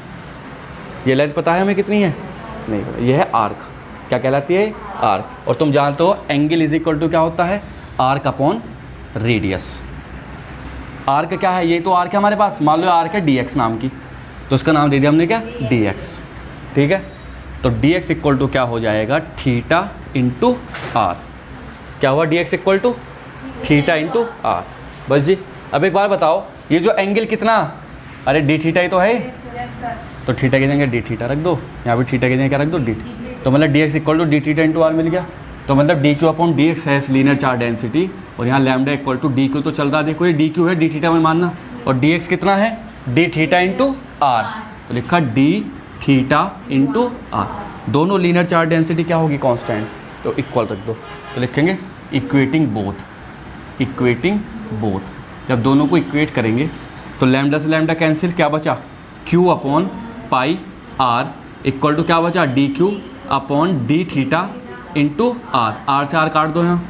ये लेंथ पता है हमें कितनी है नहीं पता, ये है आर्क, क्या कहलाती है आर्क। और तुम जानते हो एंगल इज इक्वल टू क्या होता है, आर्क अपॉन रेडियस। आर्क क्या है, ये तो आर्क है हमारे पास, मान लो आर्क है DX नाम की, तो उसका नाम दे दिया हमने क्या DX। ठीक है, तो DX इक्वल टू क्या हो जाएगा, थीटा इंटू आर। क्या हुआ, DX equal to theta into R. बस जी, अब एक बार बताओ ये जो एंगल कितना, अरे डी थीटा ही तो है, तो थीटा की जगह डी थीटा रख दो, यहाँ पे थीटा की जगह क्या रख दो डी, तो मतलब DX equal to D theta into r मिल गया। तो मतलब DQ अपॉन DX है लीनियर चार्ज डेंसिटी, और यहाँ लैम्डा इक्वल टू DQ तो चल रहा है, देखो ये DQ है, डी थीटा में मानना, और DX कितना है डी थीटा इंटू आर, तो लिखा डी थीटा इंटू आर। दोनों लीनियर चार्ज डेंसिटी क्या होगी, कांस्टेंट, तो इक्वल रख दो, तो लिखेंगे इक्वेटिंग बोथ, इक्वेटिंग बोथ। जब दोनों को इक्वेट करेंगे तो लैम्डा से लैम्डा कैंसिल, क्या बचा Q upon pi R equal to क्या बचा DQ upon D theta into R, R से आर काट दो यहाँ,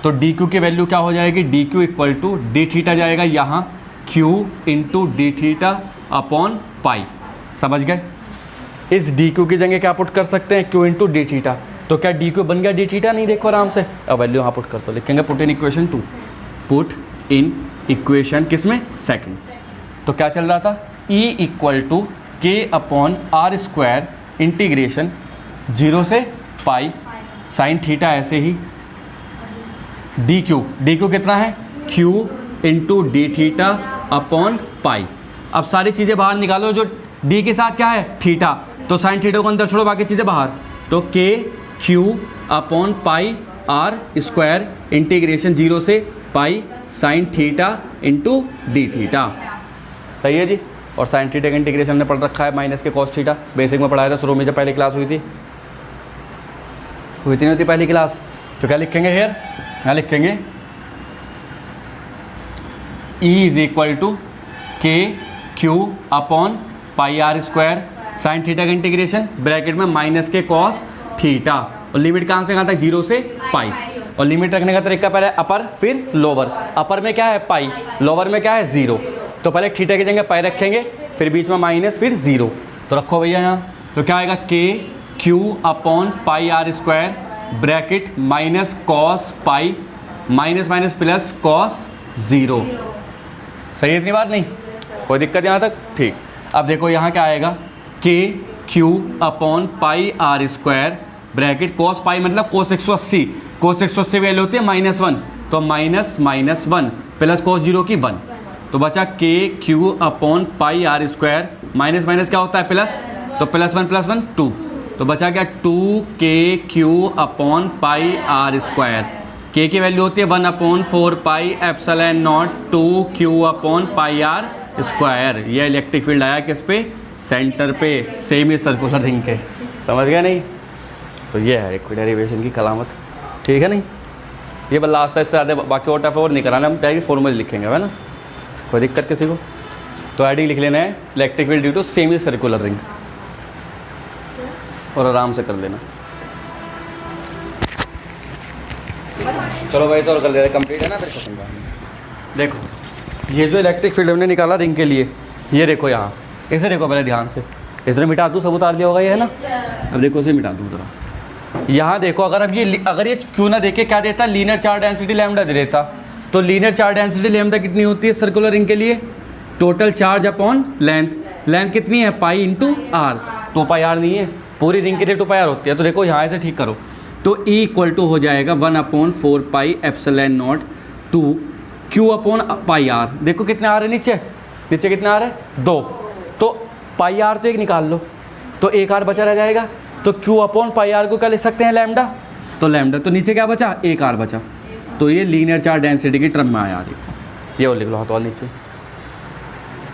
तो DQ की वैल्यू क्या हो जाएगी, DQ equal to D theta जाएगा यहाँ Q into D theta upon pi. समझ गए, इस DQ की जगह क्या पुट कर सकते हैं, Q इंटू डी थीटा, तो क्या DQ बन गया डी थीटा, नहीं देखो आराम से, अब वैल्यू यहाँ पुट कर दो, लिखेंगे put in equation 2, put in equation किसमें, सेकंड। तो क्या चल रहा था, E इक्वल टू के अपॉन आर स्क्वायर इंटीग्रेशन 0 से पाई साइन थीटा, ऐसे ही DQ कितना है Q into D theta upon पाई। अब सारी चीज़ें बाहर निकालो, जो D के साथ क्या है थीटा, तो साइन थीटा को अंदर छोड़ो, बाकी चीज़ें बाहर, तो K Q upon pi R square integration 0 से pi sine theta into D theta. सही है जी, और साइन थीटा का इंटीग्रेशन हमने पढ़ रखा है minus K cos theta, basic में पढ़ाया था शुरू में जब पहली क्लास हुई थी नहीं होती पहली क्लास। तो क्या लिखेंगे हेयर, यहाँ लिखेंगे E is equal to K Q upon pi R square sine theta का इंटीग्रेशन ब्रैकेट में माइनस के कॉस थीटा, और लिमिट कहाँ से कहाँ तक, 0 से पाई, और लिमिट रखने का तरीका पहले अपर फिर लोअर, अपर में क्या है पाई, लोअर में क्या है 0, तो पहले थीटा की जगह पाई रखेंगे, फिर बीच में माइनस, फिर 0, तो रखो भैया यहाँ, तो क्या आएगा K Q upon pi R square bracket minus cos pi minus minus plus cos 0। सही है, इतनी बात नहीं, कोई दिक्कत यहाँ तक, ठीक। अब देखो यहाँ क्या आएगा, K Q upon pi R square bracket cos pi मतलब कोस 180, कोस 180 वैल्यू होती है -1, तो माइनस माइनस 1 प्लस कॉस 0 की 1, तो बचा K Q upon pi R square, minus minus क्या होता है प्लस, तो +1 + 1 2, तो बचा क्या 2KQ/πr²। के की वैल्यू होती है 1/4πε0 2Q/πr²। ये इलेक्ट्रिक फील्ड आया किस पे, सेंटर पे, सेमी सर्कुलर रिंग के। समझ गया नहीं? तो ये है एक डेरिवेशन की कलामत, ठीक है नहीं? ये बस लास्ट है, इससे ज़्यादा बाकी और टफ और नहीं कराना, हम डायरेक्ट फॉर्मूले लिखेंगे, है ना? कोई दिक्कत किसी को? तो आईडी लिख लेना है electric field due to semi circular ring, और आराम से कर लेना। चलो भाई और कर दे रहे, कंप्लीट है ना? फिर खत्म बात। देखो ये जो इलेक्ट्रिक फील्ड हमने निकाला रिंग के लिए, ये देखो यहाँ, इसे देखो पहले ध्यान से, इसने मिटा दूँ, सब उतार दिया होगा ये, है ना? अब देखो इसे मिटा दूँ ज़रा। यहाँ देखो अगर ये क्यों ना देखे क्या देता, लीनियर चार्ज डेंसिटी लैम्डा दे देता। तो लीनियर चार्ज डेंसिटी लैम्डा कितनी होती है सर्कुलर रिंग के लिए? Total charge upon length. Length कितनी है? Pi into are. 2πr नहीं है, पूरी रिंग के लिए 2πr होती है। तो देखो यहाँ से ठीक करो, तो E इक्वल टू हो जाएगा 1/4πε0 2Q/πr। देखो कितने आ रहे नीचे, नीचे कितना आ रहा है? 2। तो πr तो एक निकाल लो, तो एक आर बचा रह जाएगा। तो Q/πr को क्या लिख सकते हैं? लैम्डा। तो लैम्डा, तो नीचे क्या बचा? एक आर बचा। तो ये लीनियर चार्ज डेंसिटी की टर्म में आया। देखो ये और लिख लो हाथ वाले नीचे,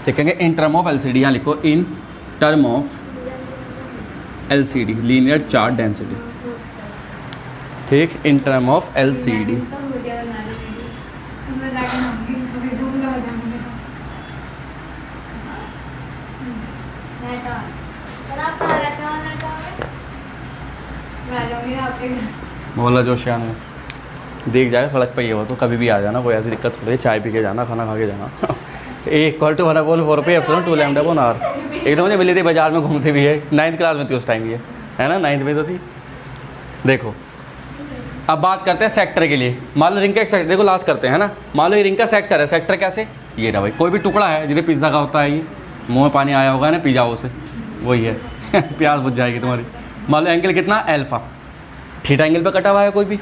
लिखेंगे इन टर्म ऑफ एलसीडी। यहाँ लिखो in term of LCD, linear charge density, ठीक? In term of LCD. बोला जोशियान में देख जाए सड़क पे, ये हो तो कभी भी आ जाना, कोई ऐसी दिक्कत थोड़ी है, चाय पी के जाना, खाना खा के जाना। ए इक्वल टू 1/4πε0 2 λ/r। एक तो मुझे मिली थी बाजार में घूमते भी है, 9th क्लास में थी उस टाइम, ये है ना, 9th में तो थी। देखो अब बात करते हैं सेक्टर के लिए। मान लो रिंग का एक सेक्टर, देखो लास्ट करते हैं, है ना? मान लो ये रिंग का सेक्टर है। सेक्टर कैसे? ये रहा भाई, कोई भी टुकड़ा है, जिन्हें पिज़्ज़ा का होता है, ये मुँह में पानी आया होगा ना पिज़्ज़ाओं से, वही है। प्यास बुझ जाएगी तुम्हारी। मान लो एंगल कितना? अल्फा। थीटा एंगल पे कटा हुआ है कोई भी।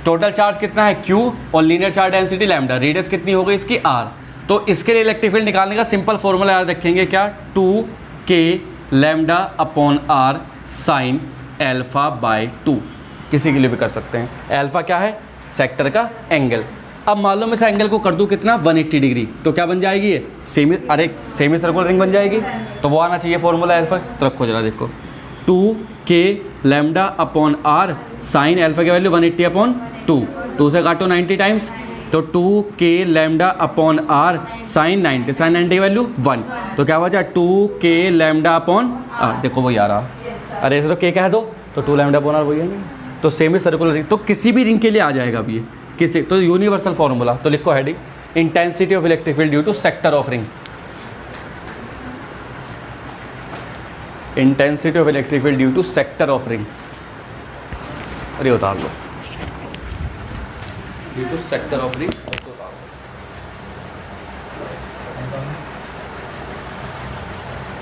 टोटल चार्ज कितना है? Q, और linear charge density lambda. Radius कितनी हो गई इसकी? R। तो इसके लिए इलेक्ट्रिक फील्ड निकालने का सिंपल फॉर्मूला याद रखेंगे क्या? 2K/r sin α/2। किसी के लिए भी कर सकते हैं। अल्फा क्या है? सेक्टर का एंगल। अब मान लो मैं इस एंगल को कर दूं कितना? 180 डिग्री। तो क्या बन जाएगी ये? सेमी सर्कुलर रिंग बन जाएगी। तो वो आना चाहिए फॉर्मूला अल्फा। तो रखो जरा, देखो 2K/r साइन अल्फा की वैल्यू 180/2। 2 से काटो 90 टाइम्स, तो 2K/r साइन 90। साइन 90 की वैल्यू 1। तो क्या बचा? 2K/r। देखो वही आ रहा। अरे इसे तो K कह दो, तो 2λ/r वही है नहीं। तो सेमी सर्कुलर रिंग, तो किसी भी रिंग के लिए आ जाएगा अब ये, किसी तो यूनिवर्सल फॉर्मूला। तो लिखो heading, intensity of electric field due to sector of ring. Intensity of electric field due to sector of ring, अरे उतार लो, due to sector of ring.